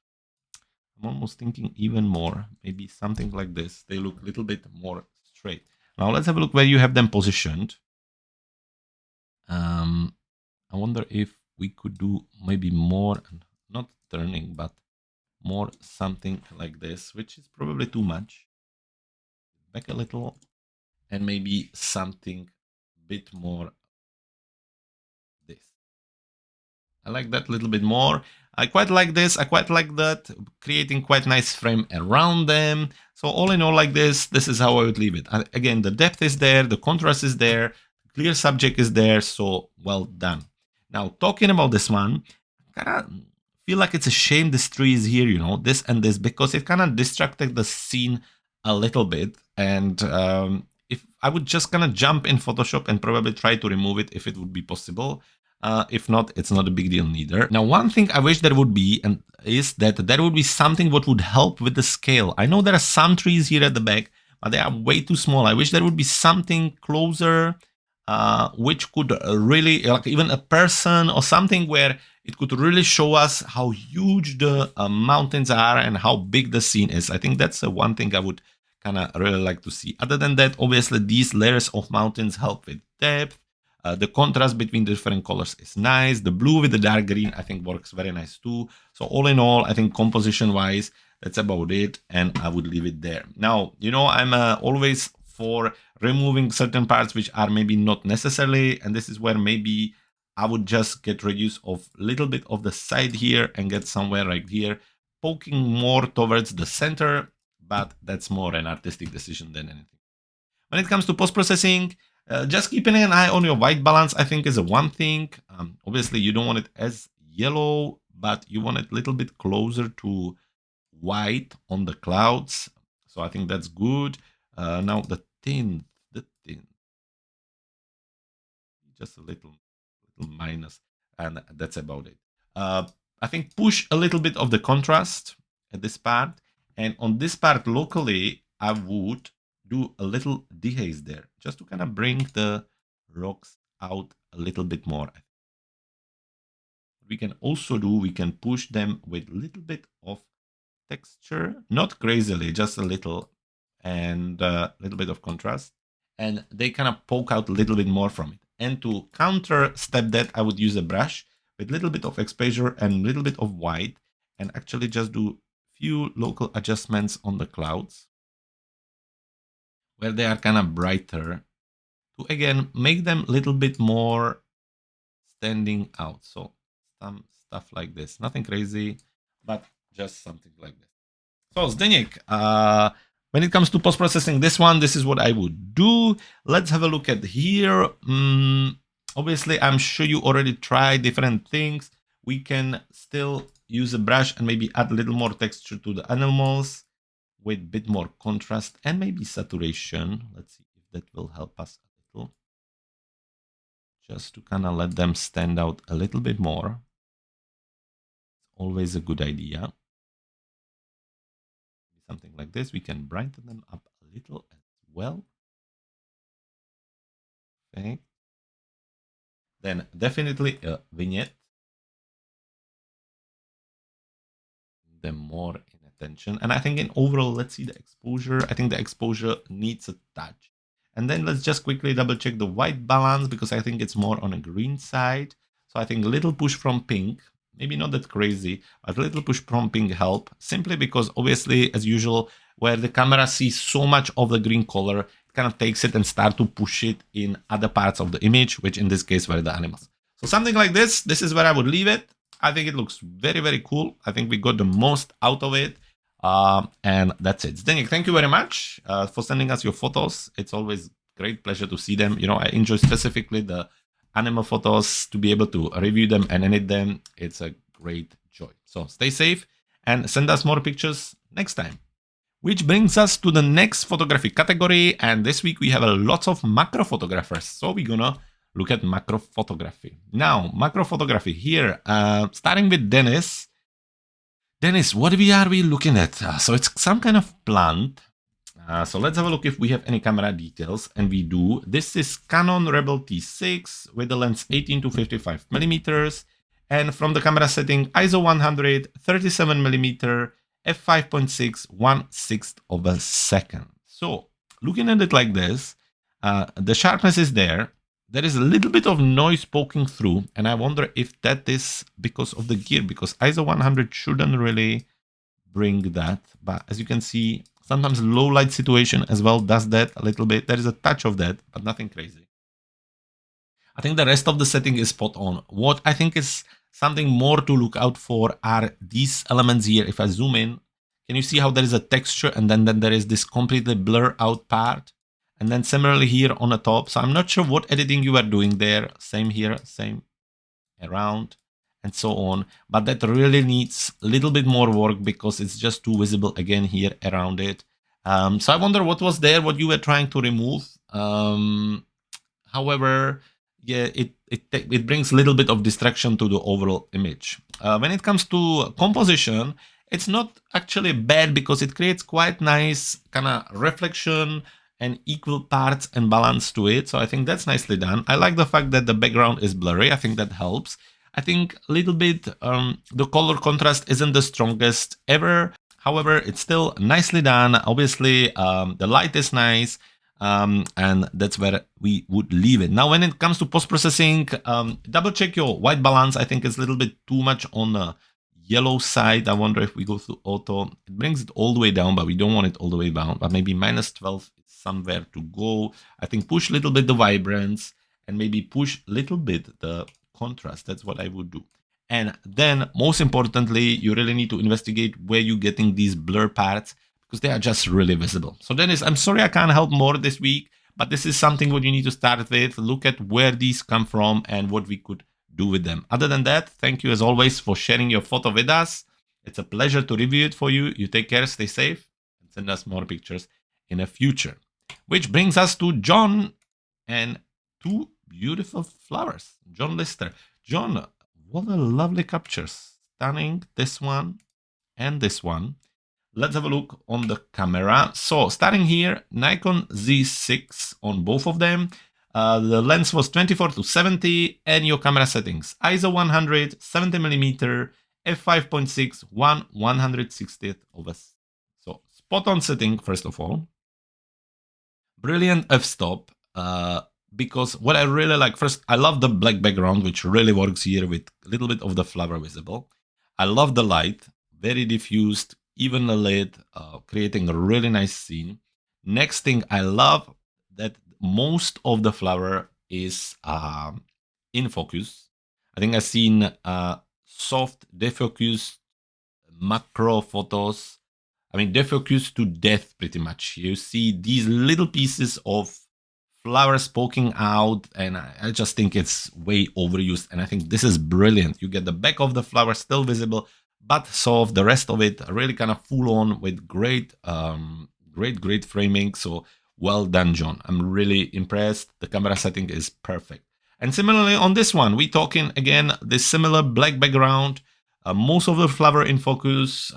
I'm almost thinking even more, maybe something like this. They look a little bit more straight. Now let's have a look where you have them positioned. I wonder if we could do maybe more, not turning, but more something like this, which is probably too much. Back a little, and maybe something a bit more this. I like that a little bit more. I quite like this. I quite like that, creating quite nice frame around them. So all in all, like this is how I would leave it. And again, the depth is there, the contrast is there, clear subject is there, so well done. Now, talking about this one, I kind of feel like it's a shame this tree is here, this and this, because it kind of distracted the scene a little bit. And if I would just kind of jump in Photoshop and probably try to remove it if it would be possible. If not, it's not a big deal neither. Now, one thing I wish there would be is that there would be something what would help with the scale. I know there are some trees here at the back, but they are way too small. I wish there would be something closer, which could really, like even a person or something where it could really show us how huge the mountains are and how big the scene is. I think that's the one thing I would kind of really like to see. Other than that, obviously these layers of mountains help with depth. The contrast between the different colors is nice. The blue with the dark green, I think, works very nice too. So all in all, I think composition-wise, that's about it, and I would leave it there. Now, I'm always for removing certain parts which are maybe not necessary, and this is where maybe I would just get rid of a little bit of the side here and get somewhere right here, poking more towards the center, but that's more an artistic decision than anything. When it comes to post-processing, just keeping an eye on your white balance, I think, is a one thing. Obviously, you don't want it as yellow, but you want it a little bit closer to white on the clouds. So I think that's good. Now the tint, just a little minus, and that's about it. I think push a little bit of the contrast at this part, and on this part locally, I would do a little dehaze there, just to kind of bring the rocks out a little bit more. We can also do, we can push them with a little bit of texture, not crazily, just a little, and a little bit of contrast, and they kind of poke out a little bit more from it. And to counter step that, I would use a brush with a little bit of exposure and a little bit of white, and actually just do few local adjustments on the clouds where they are kind of brighter, to again make them a little bit more standing out. So some stuff like this, nothing crazy, but just something like this. So Zdenek, when it comes to post-processing this one, this is what I would do. Let's have a look at here. Obviously, I'm sure you already tried different things. We can still use a brush and maybe add a little more texture to the animals with a bit more contrast and maybe saturation. Let's see if that will help us a little. just to kind of let them stand out a little bit more. Always a good idea. Something like this. We can brighten them up a little as well. Okay. Then definitely a vignette. Them more in attention. And I think in overall, let's see the exposure. I think the exposure needs a touch. And then let's just quickly double check the white balance because I think it's more on a green side. So I think a little push from pink, maybe not that crazy, but a little push from pink help, simply because obviously, as usual, where the camera sees so much of the green color, it kind of takes it and start to push it in other parts of the image, which in this case were the animals. So something like this is where I would leave it. I think it looks very, very cool. I think we got the most out of it. And that's it. Zdenek, thank you very much for sending us your photos. It's always great pleasure to see them. You know, I enjoy specifically the animal photos, to be able to review them and edit them. It's a great joy. So stay safe and send us more pictures next time. Which brings us to the next photography category. And this week we have a lot of macro photographers. So we're gonna look at macro photography. Now, macro photography here, starting with Dennis. Dennis, what are we looking at? So it's some kind of plant. So let's have a look if we have any camera details, and we do. This is Canon Rebel T6 with the lens 18 to 55 millimeters, and from the camera setting ISO 100, 37 millimeter, f5.6, 1/6 of a second. So looking at it like this, the sharpness is there. There is a little bit of noise poking through, and I wonder if that is because of the gear, because ISO 100 shouldn't really bring that. But as you can see, sometimes low light situation as well does that a little bit. There is a touch of that, but nothing crazy. I think the rest of the setting is spot on. What I think is something more to look out for are these elements here. If I zoom in, can you see how there is a texture and then there is this completely blur out part? And then similarly here on the top. So I'm not sure what editing you are doing there. Same here, same around, and so on. But that really needs a little bit more work because it's just too visible again here around it. So I wonder what was there, what you were trying to remove. However, yeah, it brings a little bit of distraction to the overall image. When it comes to composition, it's not actually bad because it creates quite nice kind of reflection and equal parts and balance to it. So I think that's nicely done. I like the fact that the background is blurry. I think that helps. I think a little bit the color contrast isn't the strongest ever. However, it's still nicely done. Obviously, the light is nice. And that's where we would leave it. Now, when it comes to post-processing, double check your white balance. I think it's a little bit too much on the yellow side. I wonder if we go through auto, it brings it all the way down, but we don't want it all the way down. But maybe -12 is somewhere to go. I think push a little bit the vibrance and maybe push a little bit the contrast. That's what I would do. And then most importantly, you really need to investigate where you're getting these blur parts because they are just really visible. So Dennis, I'm sorry I can't help more this week, but this is something what you need to start with. Look at where these come from and what we could do with them. Other than that, thank you as always for sharing your photo with us. It's a pleasure to review it for you. You take care, stay safe, and send us more pictures in the future. Which brings us to John and two beautiful flowers. John Lister. John, what a lovely captures. Stunning, this one and this one. Let's have a look on the camera. So starting here, Nikon Z6 on both of them. The lens was 24 to 70 and your camera settings. ISO 100, 70mm, f5.6, 1/160th of a. So spot on setting, first of all. Brilliant f-stop. Because what I really like, first, I love the black background, which really works here with a little bit of the flower visible. I love the light, very diffused, even the lid, creating a really nice scene. Next thing, I love that most of the flower is in focus. I think I've seen soft defocus macro photos. I mean, defocus to death pretty much. You see these little pieces of flowers poking out, and I just think it's way overused, and I think this is brilliant. You get the back of the flower still visible, but soft, the rest of it really kind of full on with great framing. So well done, John. I'm really impressed. The camera setting is perfect. And similarly on this one, we talking again this similar black background, most of the flower in focus.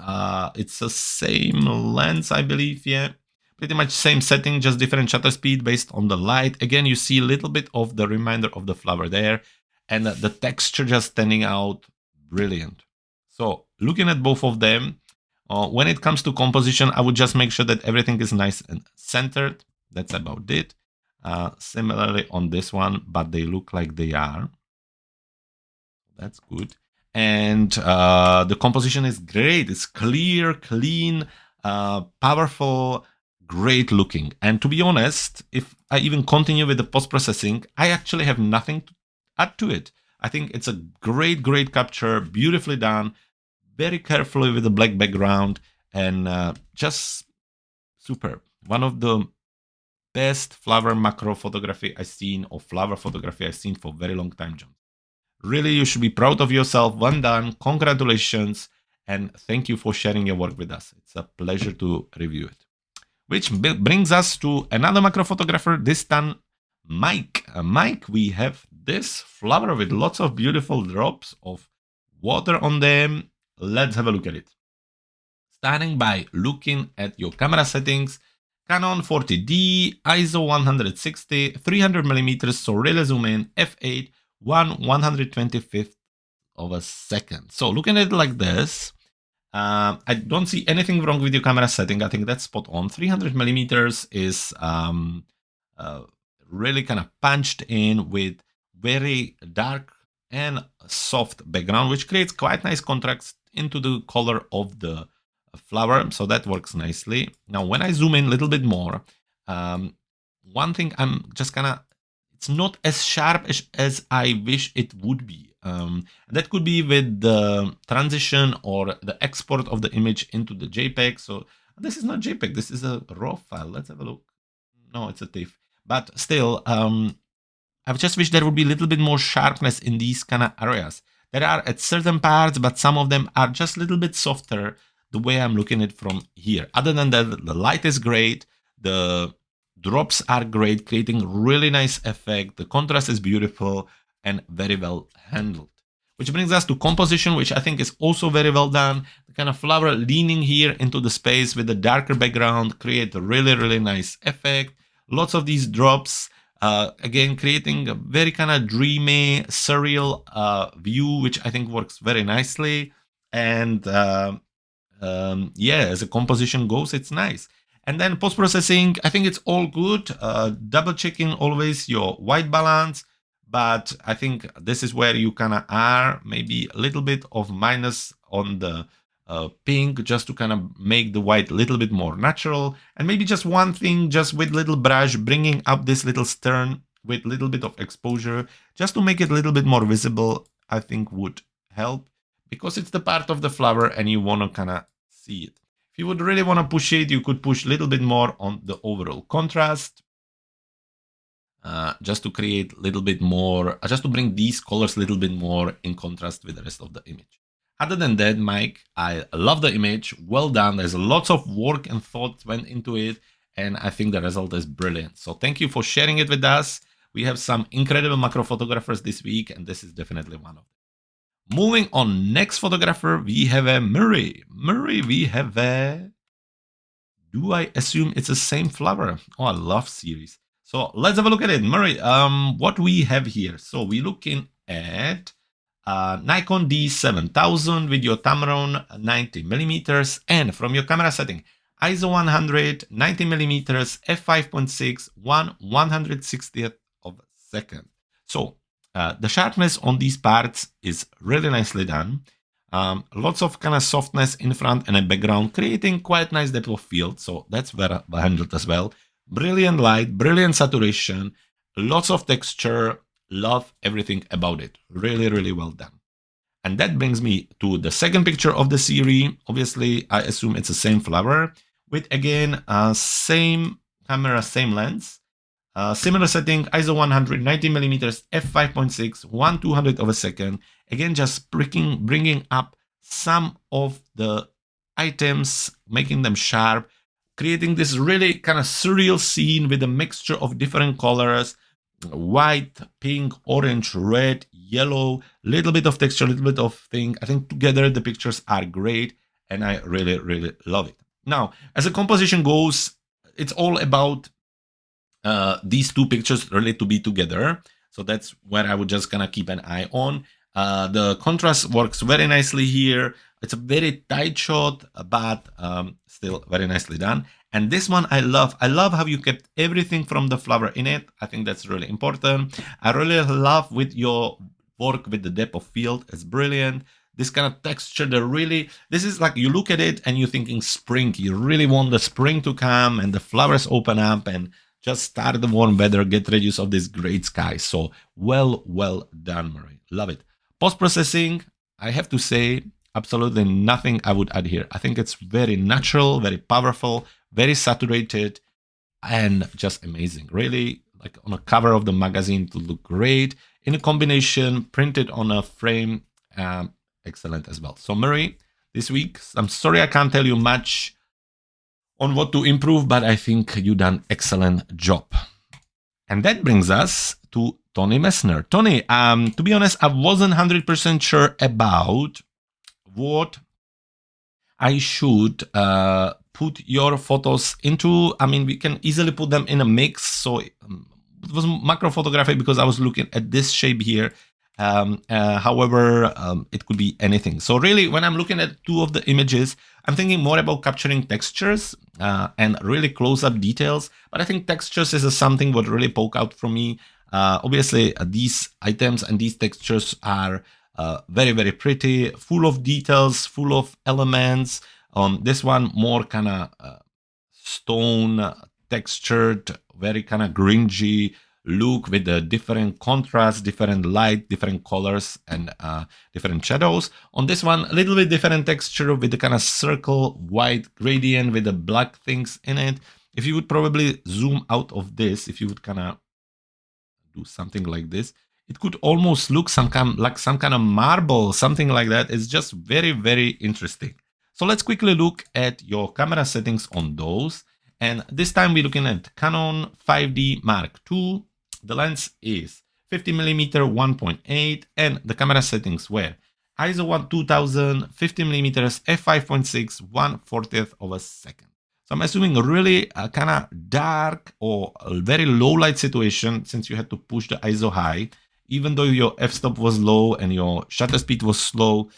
It's the same lens, I believe, yeah. Pretty much same setting, just different shutter speed based on the light. Again, you see a little bit of the reminder of the flower there, and the texture just standing out, brilliant. So looking at both of them, when it comes to composition, I would just make sure that everything is nice and centered. That's about it. Similarly on this one, but they look like they are. That's good. And the composition is great. It's clear, clean, powerful, great looking. And to be honest, if I even continue with the post-processing, I actually have nothing to add to it. I think it's a great, great capture, beautifully done, very carefully with the black background, and just superb. One of the best flower macro photography I've seen, or flower photography I've seen for a very long time, John. Really, you should be proud of yourself. Well done. Congratulations. And thank you for sharing your work with us. It's a pleasure to review it. Which brings us to another macro photographer, this time Mike. Mike, we have this flower with lots of beautiful drops of water on them. Let's have a look at it. Starting by looking at your camera settings. Canon 40D, ISO 160, 300mm, so really zoom in, f8, 1/125th of a second. So looking at it like this, I don't see anything wrong with your camera setting. I think that's spot on. 300mm is really kind of punched in with very dark and soft background, which creates quite nice contrast into the color of the flower, so that works nicely. Now, when I zoom in a little bit more, one thing I'm just it's not as sharp as I wish it would be. That could be with the transition or the export of the image into the JPEG. So this is not JPEG, this is a RAW file. Let's have a look. No, it's a TIFF. But still, I just wish there would be a little bit more sharpness in these kind of areas. There are at certain parts, but some of them are just a little bit softer the way I'm looking at it from here. Other than that, the light is great. The drops are great, creating really nice effect. The contrast is beautiful and very well handled. Which brings us to composition, which I think is also very well done. The kind of flower leaning here into the space with the darker background create a really, really nice effect. Lots of these drops, again, creating a very kind of dreamy, surreal view, which I think works very nicely. And yeah, as a composition goes, it's nice. And then post-processing, I think it's all good. Double checking always your white balance, but I think this is where you kind of are, maybe a little bit of minus on the pink, just to kind of make the white a little bit more natural. And maybe just one thing, just with little brush, bringing up this little stern with a little bit of exposure, just to make it a little bit more visible, I think would help, because it's the part of the flower and you want to kind of see it. If you would really want to push it, you could push a little bit more on the overall contrast, just to create a little bit more, just to bring these colors a little bit more in contrast with the rest of the image. Other than that, Mike, I love the image. Well done. There's lots of work and thought went into it, and I think the result is brilliant. So thank you for sharing it with us. We have some incredible macro photographers this week, and this is definitely one of them. Moving on, next photographer, we have a Murray. Murray, we have a... Do I assume it's the same flower? Oh, I love series. So let's have a look at it. Murray, what we have here. So we're looking at Nikon D7000 with your Tamron 90mm, and from your camera setting, ISO 100, 90mm, f5.6, 1/160th of a second. So the sharpness on these parts is really nicely done. Lots of kind of softness in front and a background, creating quite nice depth of field. So that's well handled as well. Brilliant light, brilliant saturation, lots of texture. Love everything about it. Really, really well done. And that brings me to the second picture of the series. Obviously, I assume it's the same flower with, again, same camera, same lens. Similar setting, ISO 100, 90mm, f5.6, 1/200th of a second. Again, just bringing up some of the items, making them sharp, creating this really kind of surreal scene with a mixture of different colors. white, pink, orange, red, yellow, little bit of texture, little bit of thing. I think together the pictures are great and I really, really love it. Now, as the composition goes, it's all about these two pictures really to be together. So that's where I would just gonna keep an eye on. The contrast works very nicely here. It's a very tight shot, but still very nicely done. And this one I love. I love how you kept everything from the flower in it. I think that's really important. I really love with your work with the depth of field. It's brilliant. This kind of texture, this is like you look at it and you're thinking spring. You really want the spring to come and the flowers open up and just start the warm weather, get rid of this great sky. So well done, Marie. Love it. Post-processing, I have to say, absolutely nothing I would add here. I think it's very natural, very powerful, very saturated, and just amazing. Really, like on a cover of the magazine to look great. In a combination, printed on a frame, excellent as well. So Marie, this week, I'm sorry I can't tell you much on what to improve, but I think you done excellent job. And that brings us to Tony Messner. Tony, to be honest, I wasn't 100% sure about what I should put your photos into. I mean, we can easily put them in a mix. So it was macro photography because I was looking at this shape here. However, it could be anything. So really, when I'm looking at two of the images, I'm thinking more about capturing textures and really close-up details. But I think textures is something what really poke out for me. Obviously, these items and these textures are very pretty, full of details, full of elements. This one more kind of stone textured, very kind of grungy look with the different contrasts, different light, different colors, and different shadows. On this one, a little bit different texture with the kind of circle white gradient with the black things in it. If you would probably zoom out of this, if you would kind of do something like this, it could almost look like some kind of marble, something like that. It's just very interesting. So let's quickly look at your camera settings on those. And this time we're looking at Canon 5D Mark II. The lens is 50mm 1.8 and the camera settings were ISO 2000, 50mm f5.6, 1/40th of a second. So I'm assuming really a kind of dark or a very low light situation since you had to push the ISO high, even though your f-stop was low and your shutter speed was slow.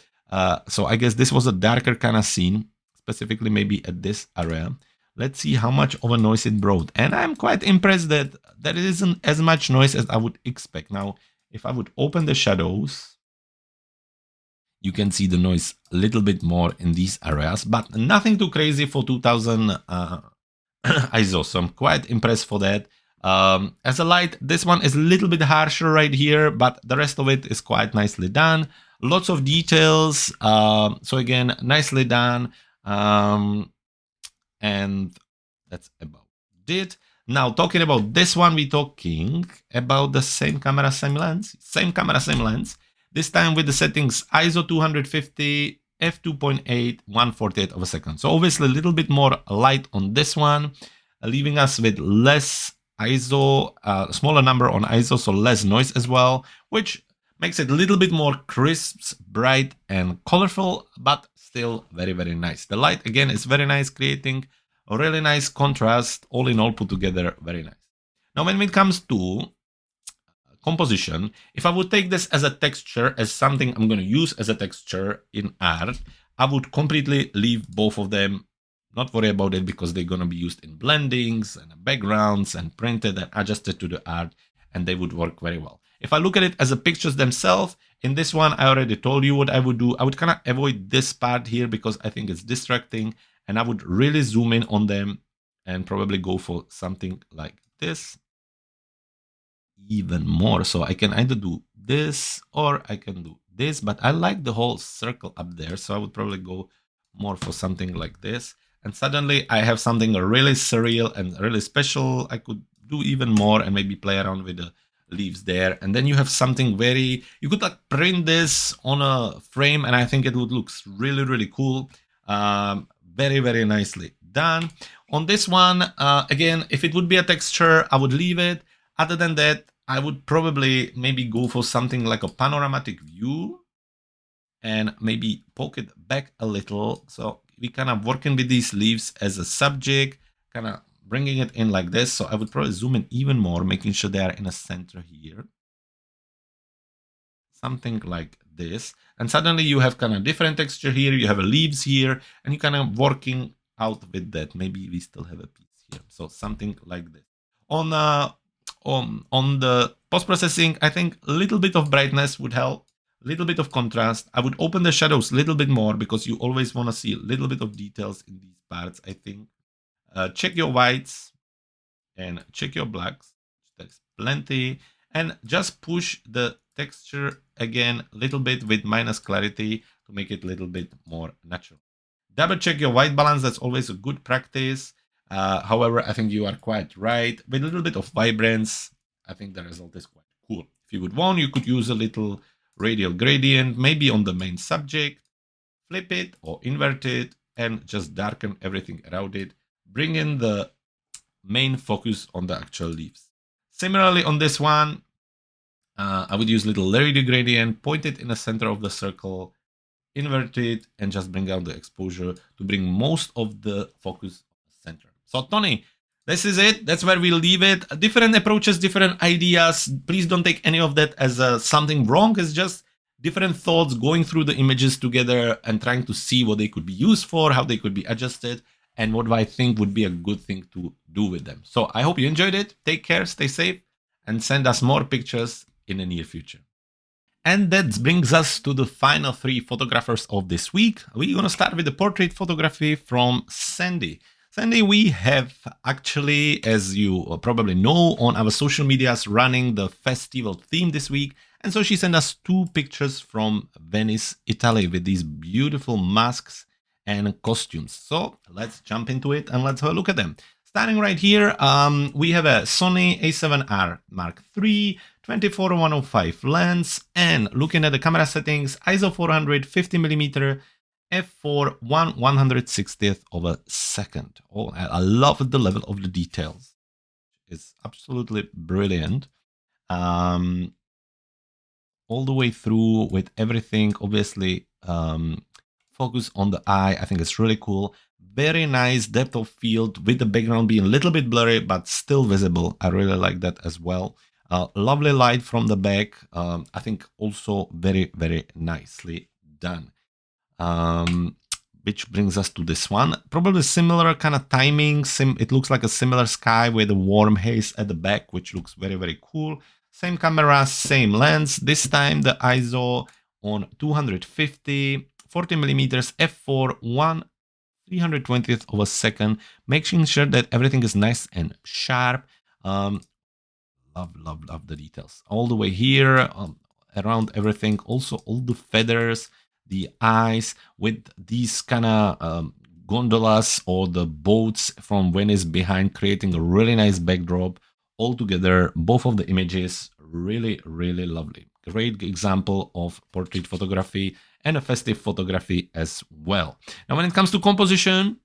So I guess this was a darker kind of scene, specifically maybe at this area. Let's see how much of a noise it brought. And I'm quite impressed that there isn't as much noise as I would expect. Now, if I would open the shadows, you can see the noise a little bit more in these areas, but nothing too crazy for 2000 ISO. So I'm quite impressed for that. As a light, this one is a little bit harsher right here, but the rest of it is quite nicely done. Lots of details. So again, nicely done. And that's about it. Now, talking about this one, we're talking about the same camera, same lens. This time with the settings ISO 250, f2.8, 1/48 of a second. So obviously a little bit more light on this one, leaving us with less ISO, smaller number on ISO, so less noise as well, which makes it a little bit more crisp, bright, and colorful, but still very nice. The light, again, is very nice, creating a really nice contrast. All in all, put together, very nice. Now, when it comes to composition, if I would take this as a texture, as something I'm going to use as a texture in art, I would completely leave both of them, not worry about it, because they're going to be used in blendings and backgrounds and printed and adjusted to the art, and they would work very well. If I look at it as a pictures themselves, in this one, I already told you what I would do. I would kind of avoid this part here because I think it's distracting, and I would really zoom in on them and probably go for something like this even more. So I can either do this or I can do this, but I like the whole circle up there. So I would probably go more for something like this. And suddenly I have something really surreal and really special. I could do even more and maybe play around with the leaves there. And then you have something you could like print this on a frame, and I think it would look really cool. Very nicely done. On this one, again, if it would be a texture, I would leave it. Other than that, I would probably maybe go for something like a panoramic view and maybe poke it back a little. So we kind of working with these leaves as a subject, kind of bringing it in like this. So I would probably zoom in even more, making sure they are in a center here. Something like this. And suddenly you have kind of different texture here. You have leaves here, and you kind of working out with that. Maybe we still have a piece here. So something like this. On the post-processing, I think a little bit of brightness would help. A little bit of contrast. I would open the shadows a little bit more because you always want to see a little bit of details in these parts, I think. Check your whites and check your blacks. There's plenty. And just push the texture again a little bit with minus clarity to make it a little bit more natural. Double check your white balance. That's always a good practice. However, I think you are quite right. With a little bit of vibrance, I think the result is quite cool. If you would want, you could use a little radial gradient, maybe on the main subject, flip it or invert it, and just darken everything around it. Bring in the main focus on the actual leaves. Similarly, on this one, I would use little Laurie G gradient, point it in the center of the circle, invert it, and just bring out the exposure to bring most of the focus on the center. So, Tony, this is it. That's where we leave it. Different approaches, different ideas. Please don't take any of that as something wrong. It's just different thoughts going through the images together and trying to see what they could be used for, how they could be adjusted, and what I think would be a good thing to do with them. So I hope you enjoyed it. Take care, stay safe, and send us more pictures in the near future. And that brings us to the final three photographers of this week. We're going to start with the portrait photography from Sandy. Sandy, we have actually, as you probably know, on our social medias running the festival theme this week. And so she sent us two pictures from Venice, Italy with these beautiful masks and costumes. So let's jump into it and let's have a look at them. Starting right here, we have a Sony a7R Mark III, 24-105 lens, and looking at the camera settings, ISO 400, 50mm, f4, 1/160th of a second. Oh, I love the level of the details. It's absolutely brilliant. All the way through with everything, obviously, focus on the eye. I think it's really cool. Very nice depth of field with the background being a little bit blurry, but still visible. I really like that as well. Lovely light from the back. I think also very, very nicely done. Which brings us to this one. Probably similar kind of timing. It looks like a similar sky with a warm haze at the back, which looks very, very cool. Same camera, same lens. This time the ISO on 250, 40mm f4, 1/320th of a second, making sure that everything is nice and sharp. Love the details all the way here, around everything. Also all the feathers, the eyes with these kind of gondolas or the boats from Venice behind, creating a really nice backdrop. All together, both of the images really, really lovely. Great example of portrait photography and a festive photography as well. Now, when it comes to composition,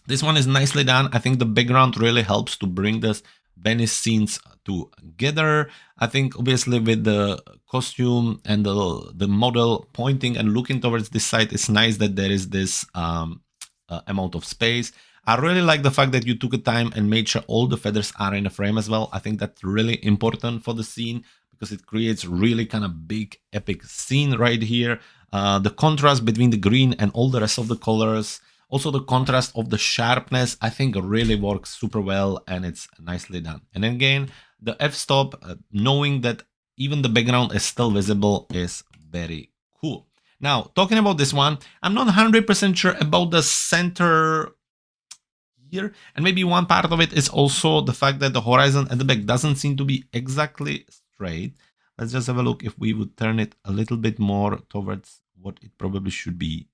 this one is nicely done. I think the background really helps to bring this Venice scenes together. I think obviously with the costume and the model pointing and looking towards this side, it's nice that there is this amount of space. I really like the fact that you took a time and made sure all the feathers are in the frame as well. I think that's really important for the scene because it creates really kind of big epic scene right here. The contrast between the green and all the rest of the colors. Also, the contrast of the sharpness, I think really works super well and it's nicely done. And again, the f-stop, knowing that even the background is still visible is very cool. Now, talking about this one, I'm not 100% sure about the center here. And maybe one part of it is also the fact that the horizon at the back doesn't seem to be exactly straight. Let's just have a look if we would turn it a little bit more towards what it probably should be.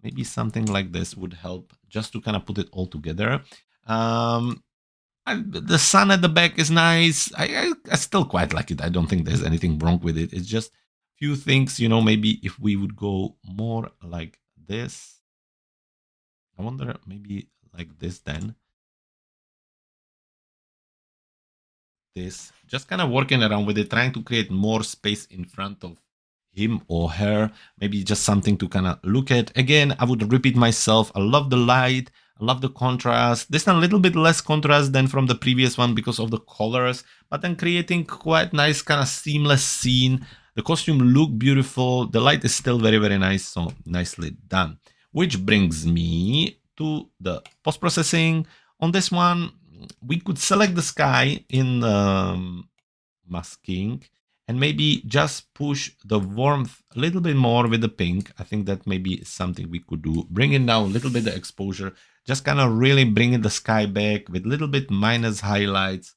Maybe something like this would help just to kind of put it all together. The sun at the back is nice. I still quite like it. I don't think there's anything wrong with it. It's just a few things, you know, maybe if we would go more like this. I wonder, maybe like this then. this, just kind of working around with it, trying to create more space in front of him or her, maybe just something to kind of look at. Again, I would repeat myself. I love the light. I love the contrast. This one a little bit less contrast than from the previous one because of the colors, but then creating quite nice kind of seamless scene. The costume look beautiful. The light is still very, very nice. So nicely done. Which brings me to the post-processing. On this one, we could select the sky in masking and maybe just push the warmth a little bit more with the pink. I think that maybe is something we could do. Bringing down a little bit the exposure, just kind of really bringing the sky back with a little bit minus highlights.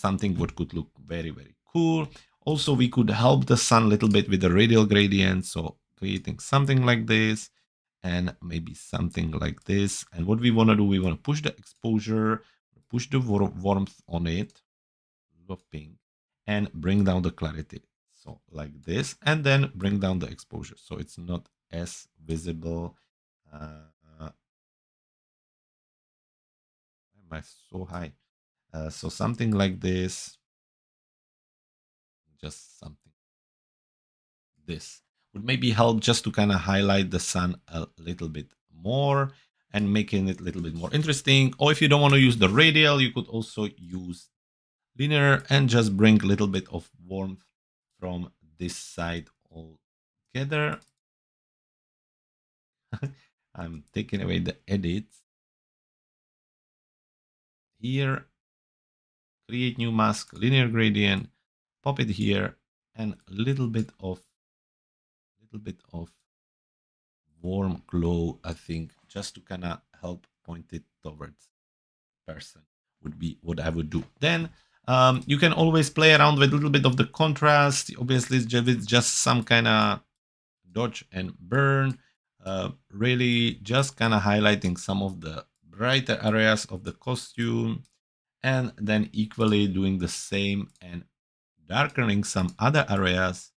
Something what could look very, very cool. Also, we could help the sun a little bit with the radial gradient. So creating something like this and maybe something like this. And what we want to do, we want to push the exposure, push the warmth on it, of pink, and bring down the clarity. So like this, and then bring down the exposure. So it's not as visible. Why am I so high? So something like this, just something. This would maybe help just to kind of highlight the sun a little bit more and making it a little bit more interesting. Or if you don't want to use the radial, you could also use linear and just bring a little bit of warmth from this side altogether. I'm taking away the edits. Here, create new mask, linear gradient, pop it here, and a little bit of warm glow, I think, just to kind of help point it towards person would be what I would do. Then you can always play around with a little bit of the contrast. Obviously, it's just some kind of dodge and burn, really just kind of highlighting some of the brighter areas of the costume, and then equally doing the same and darkening some other areas,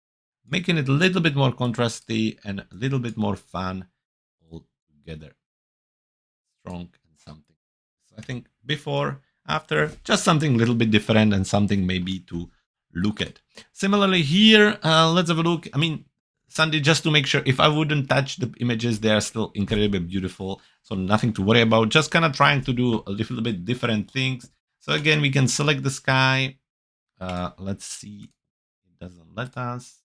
making it a little bit more contrasty and a little bit more fun all together. Strong and something. So I think before, after, just something a little bit different and something maybe to look at. Similarly here, let's have a look. I mean, Sandy, just to make sure, if I wouldn't touch the images, they are still incredibly beautiful. So nothing to worry about. Just kind of trying to do a little bit different things. So again, we can select the sky. Let's see. It doesn't let us.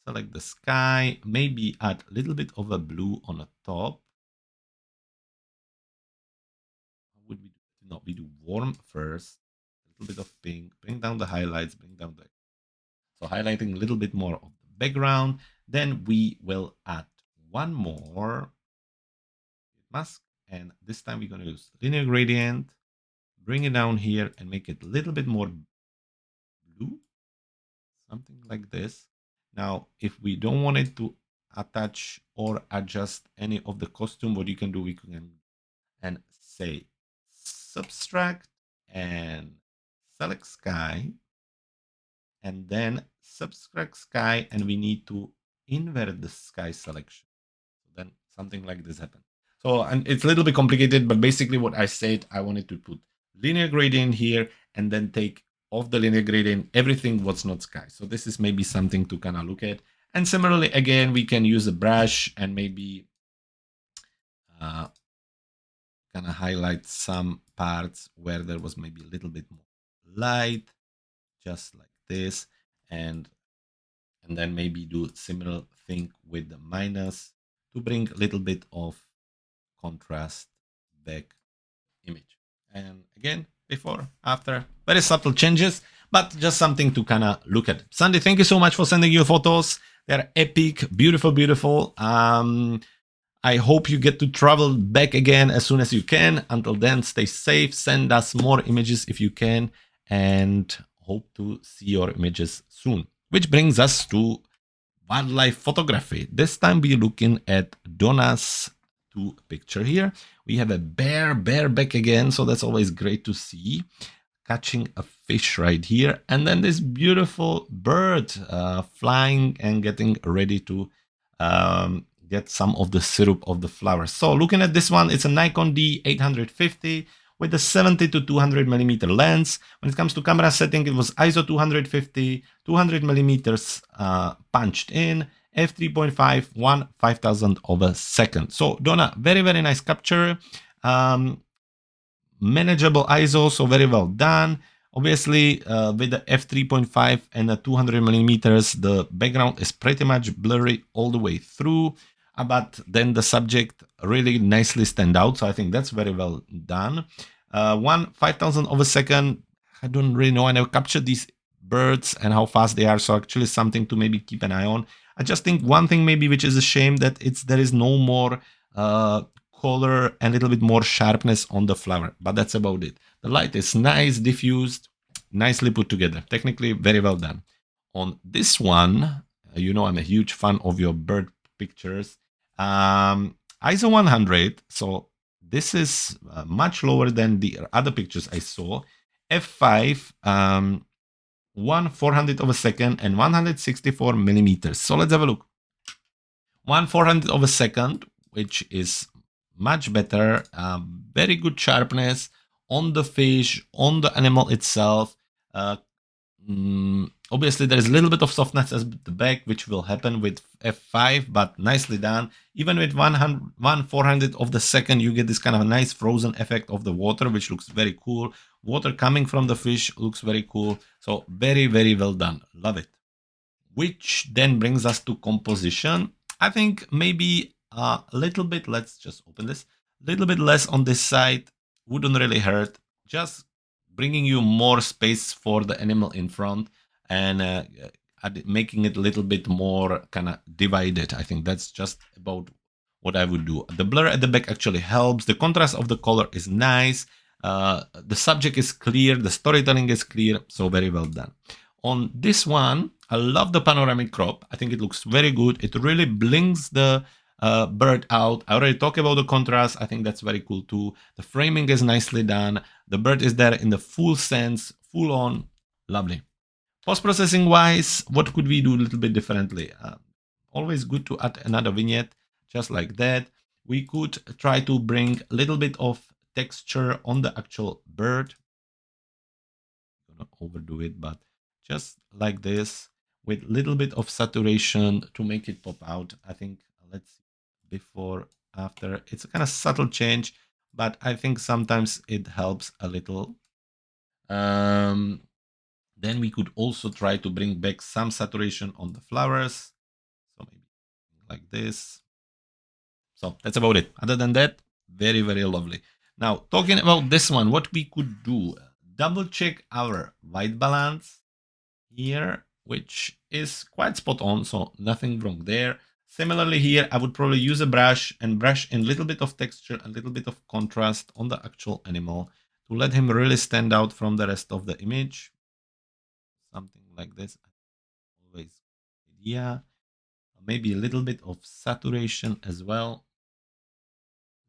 Select the sky. Maybe add a little bit of a blue on the top. What would we do? No, we do warm first. A little bit of pink. Bring down the highlights. Bring down the... So highlighting a little bit more of the background. Then we will add one more mask. And this time we're going to use linear gradient. Bring it down here and make it a little bit more blue. Something like this. Now, if we don't want it to attach or adjust any of the costume, what you can do, we can and say subtract and select sky, and then subtract sky, and we need to invert the sky selection. So then something like this happens. So, and it's a little bit complicated, but basically what I said, I wanted to put linear gradient here and then take off the linear gradient everything what's not sky. So this is maybe something to kind of look at. And similarly, again, we can use a brush and maybe kind of highlight some parts where there was maybe a little bit more light, just like this, and then maybe do similar thing with the minus to bring a little bit of contrast back image. And again, before, after, very subtle changes, but just something to kind of look at. Sandy, thank you so much for sending your photos. They're epic, beautiful, beautiful. I hope you get to travel back again as soon as you can. Until then, stay safe. Send us more images if you can, and hope to see your images soon. Which brings us to wildlife photography. This time we're looking at Donna's picture here. We have a bear back again, so that's always great to see. Catching a fish right here, and then this beautiful bird flying and getting ready to get some of the syrup of the flowers. So looking at this one, it's a Nikon D850 with the 70 to 200 millimeter lens. When it comes to camera setting, it was ISO 250, 200 millimeters punched in, f3.5, 1/5000 of a second. So Donna, very, very nice capture. Manageable ISO, so very well done. Obviously, with the f3.5 and the 200 millimeters, the background is pretty much blurry all the way through, but then the subject really nicely stand out. So I think that's very well done. 1/5000 of a second. I don't really know. I never captured these birds and how fast they are. So actually something to maybe keep an eye on. I just think one thing maybe which is a shame that there is no more color and a little bit more sharpness on the flower, but that's about it. The light is nice, diffused, nicely put together. Technically, very well done. On this one, you know I'm a huge fan of your bird pictures. ISO 100, so this is much lower than the other pictures I saw. f5, 1/400 of a second and 164 millimeters. So let's have a look. 1/400 of a second, which is much better, very good sharpness on the fish, on the animal itself. Obviously, there is a little bit of softness at the back, which will happen with f5, but nicely done. Even with 1/400 of the second, you get this kind of a nice frozen effect of the water, which looks very cool. Water coming from the fish looks very cool. So very, very well done. Love it. Which then brings us to composition. I think maybe a little bit, let's just open this, a little bit less on this side wouldn't really hurt. Just bringing you more space for the animal in front and making it a little bit more kind of divided. I think that's just about what I would do. The blur at the back actually helps. The contrast of the color is nice. The subject is clear. The storytelling is clear. So very well done. On this one, I love the panoramic crop. I think it looks very good. It really blinks the bird out. I already talked about the contrast. I think that's very cool too. The framing is nicely done. The bird is there in the full sense, full on. Lovely. Post-processing wise, what could we do a little bit differently? Always good to add another vignette, just like that. We could try to bring a little bit of texture on the actual bird. I'm gonna overdo it, but just like this, with a little bit of saturation to make it pop out. I think, let's see, before, after. It's a kind of subtle change, but I think sometimes it helps a little. Then we could also try to bring back some saturation on the flowers. So maybe like this. So that's about it. Other than that, very, very lovely. Now, talking about this one, what we could do, double check our white balance here, which is quite spot on, so nothing wrong there. Similarly here, I would probably use a brush and brush in a little bit of texture, a little bit of contrast on the actual animal to let him really stand out from the rest of the image. Something like this. Always idea. Maybe a little bit of saturation as well.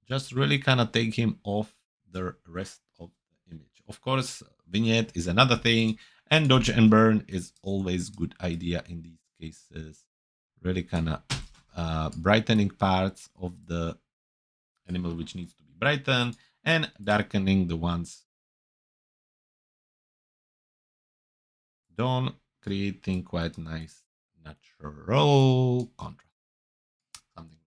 Just really kind of take him off the rest of the image. Of course, vignette is another thing, and dodge and burn is always good idea in these cases. Really kind of brightening parts of the animal which needs to be brightened and darkening the ones done, creating quite nice natural contrast. Something.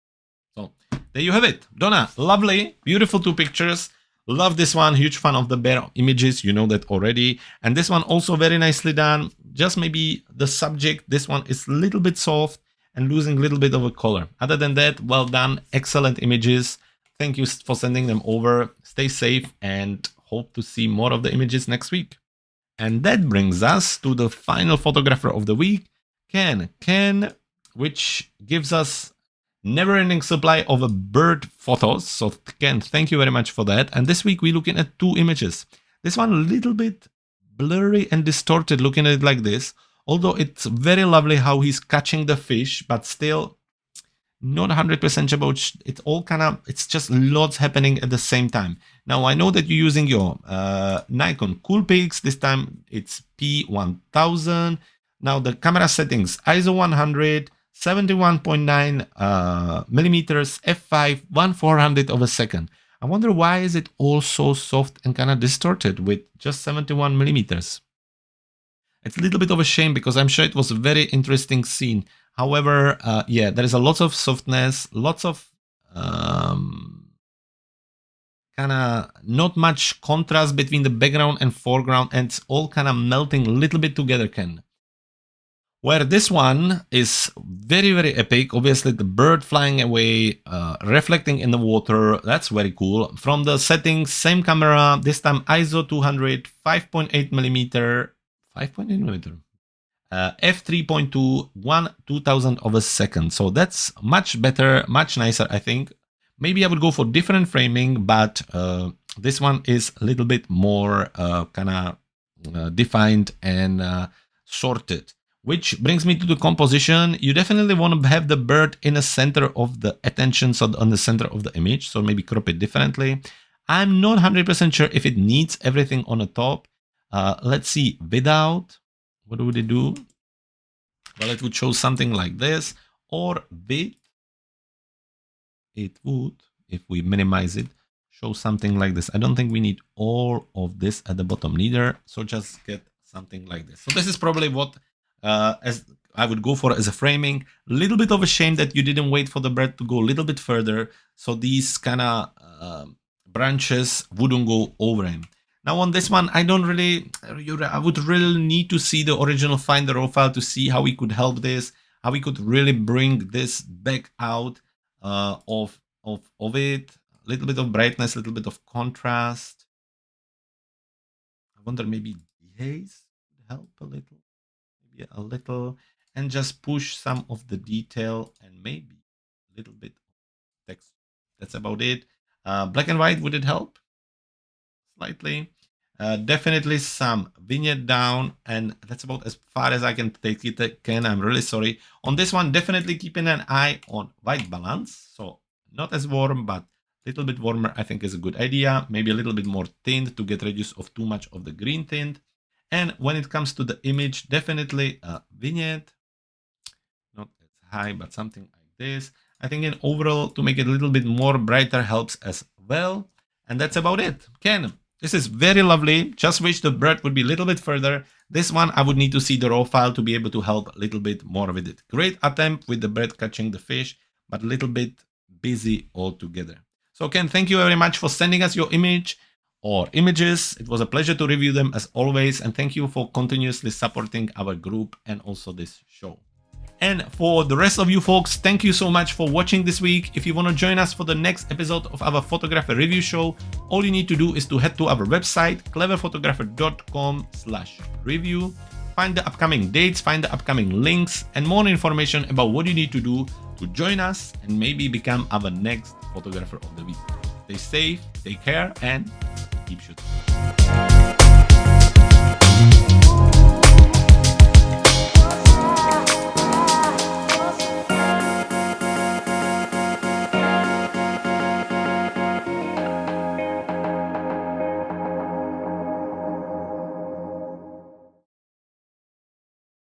So there you have it. Donna, lovely, beautiful two pictures. Love this one. Huge fan of the bear images. You know that already. And this one also very nicely done. Just maybe the subject, this one is a little bit soft and losing a little bit of a color. Other than that, well done. Excellent images. Thank you for sending them over. Stay safe and hope to see more of the images next week. And that brings us to the final photographer of the week, Ken. Ken, which gives us never-ending supply of bird photos. So Ken, thank you very much for that. And this week we're looking at two images. This one a little bit blurry and distorted, looking at it like this. Although it's very lovely how he's catching the fish, but still not 100% about it's all kind of, it's just lots happening at the same time. Now I know that you're using your Nikon Coolpix. This time it's P1000. Now the camera settings, ISO 100, 71.9 millimeters, f5, 1/400 of a second. I wonder why is it all so soft and kind of distorted with just 71 millimeters. It's a little bit of a shame because I'm sure it was a very interesting scene. However, yeah, there is a lot of softness, lots of kind of not much contrast between the background and foreground, and it's all kind of melting a little bit together, Ken. Where this one is very, very epic. Obviously, the bird flying away, reflecting in the water. That's very cool. From the settings, same camera, this time ISO 200, 5.8 millimeter, 5.8 millimeter, f3.2, 1/2000 of a second. So that's much better, much nicer, I think. Maybe I would go for different framing, but this one is a little bit more kind of defined and sorted. Which brings me to the composition. You definitely want to have the bird in the center of the attention, so on the center of the image. So maybe crop it differently. I'm not 100% sure if it needs everything on the top. Let's see, without, what would it do? Well, it would show something like this, or with, it would, if we minimize it, show something like this. I don't think we need all of this at the bottom neither. So just get something like this. So this is probably what as I would go for as a framing. A little bit of a shame that you didn't wait for the bird to go a little bit further, so these kind of branches wouldn't go over him. Now on this one, I would really need to see the original Find the Raw file to see how we could help this, how we could really bring this back out of it. A little bit of brightness, a little bit of contrast. I wonder maybe dehaze would help a little. A little, and just push some of the detail and maybe a little bit of text. That's about it. Black and white, would it help? Slightly. Definitely some vignette down, and that's about as far as I can take it. Again, I'm really sorry. On this one, definitely keeping an eye on white balance. So not as warm, but a little bit warmer, I think is a good idea. Maybe a little bit more tint to get rid of too much of the green tint. And when it comes to the image, definitely a vignette, not as high, but something like this. I think in overall, to make it a little bit more brighter helps as well. And that's about it. Ken, this is very lovely. Just wish the bird would be a little bit further. This one, I would need to see the raw file to be able to help a little bit more with it. Great attempt with the bird catching the fish, but a little bit busy altogether. So Ken, thank you very much for sending us your image or images. It was a pleasure to review them as always, and thank you for continuously supporting our group and also this show. And for the rest of you folks, thank you so much for watching this week. If you want to join us for the next episode of our photographer review show, all you need to do is to head to our website, cleverphotographer.com/review, find the upcoming dates, find the upcoming links, and more information about what you need to do to join us and maybe become our next photographer of the week. Stay safe, take care, and keep shooting.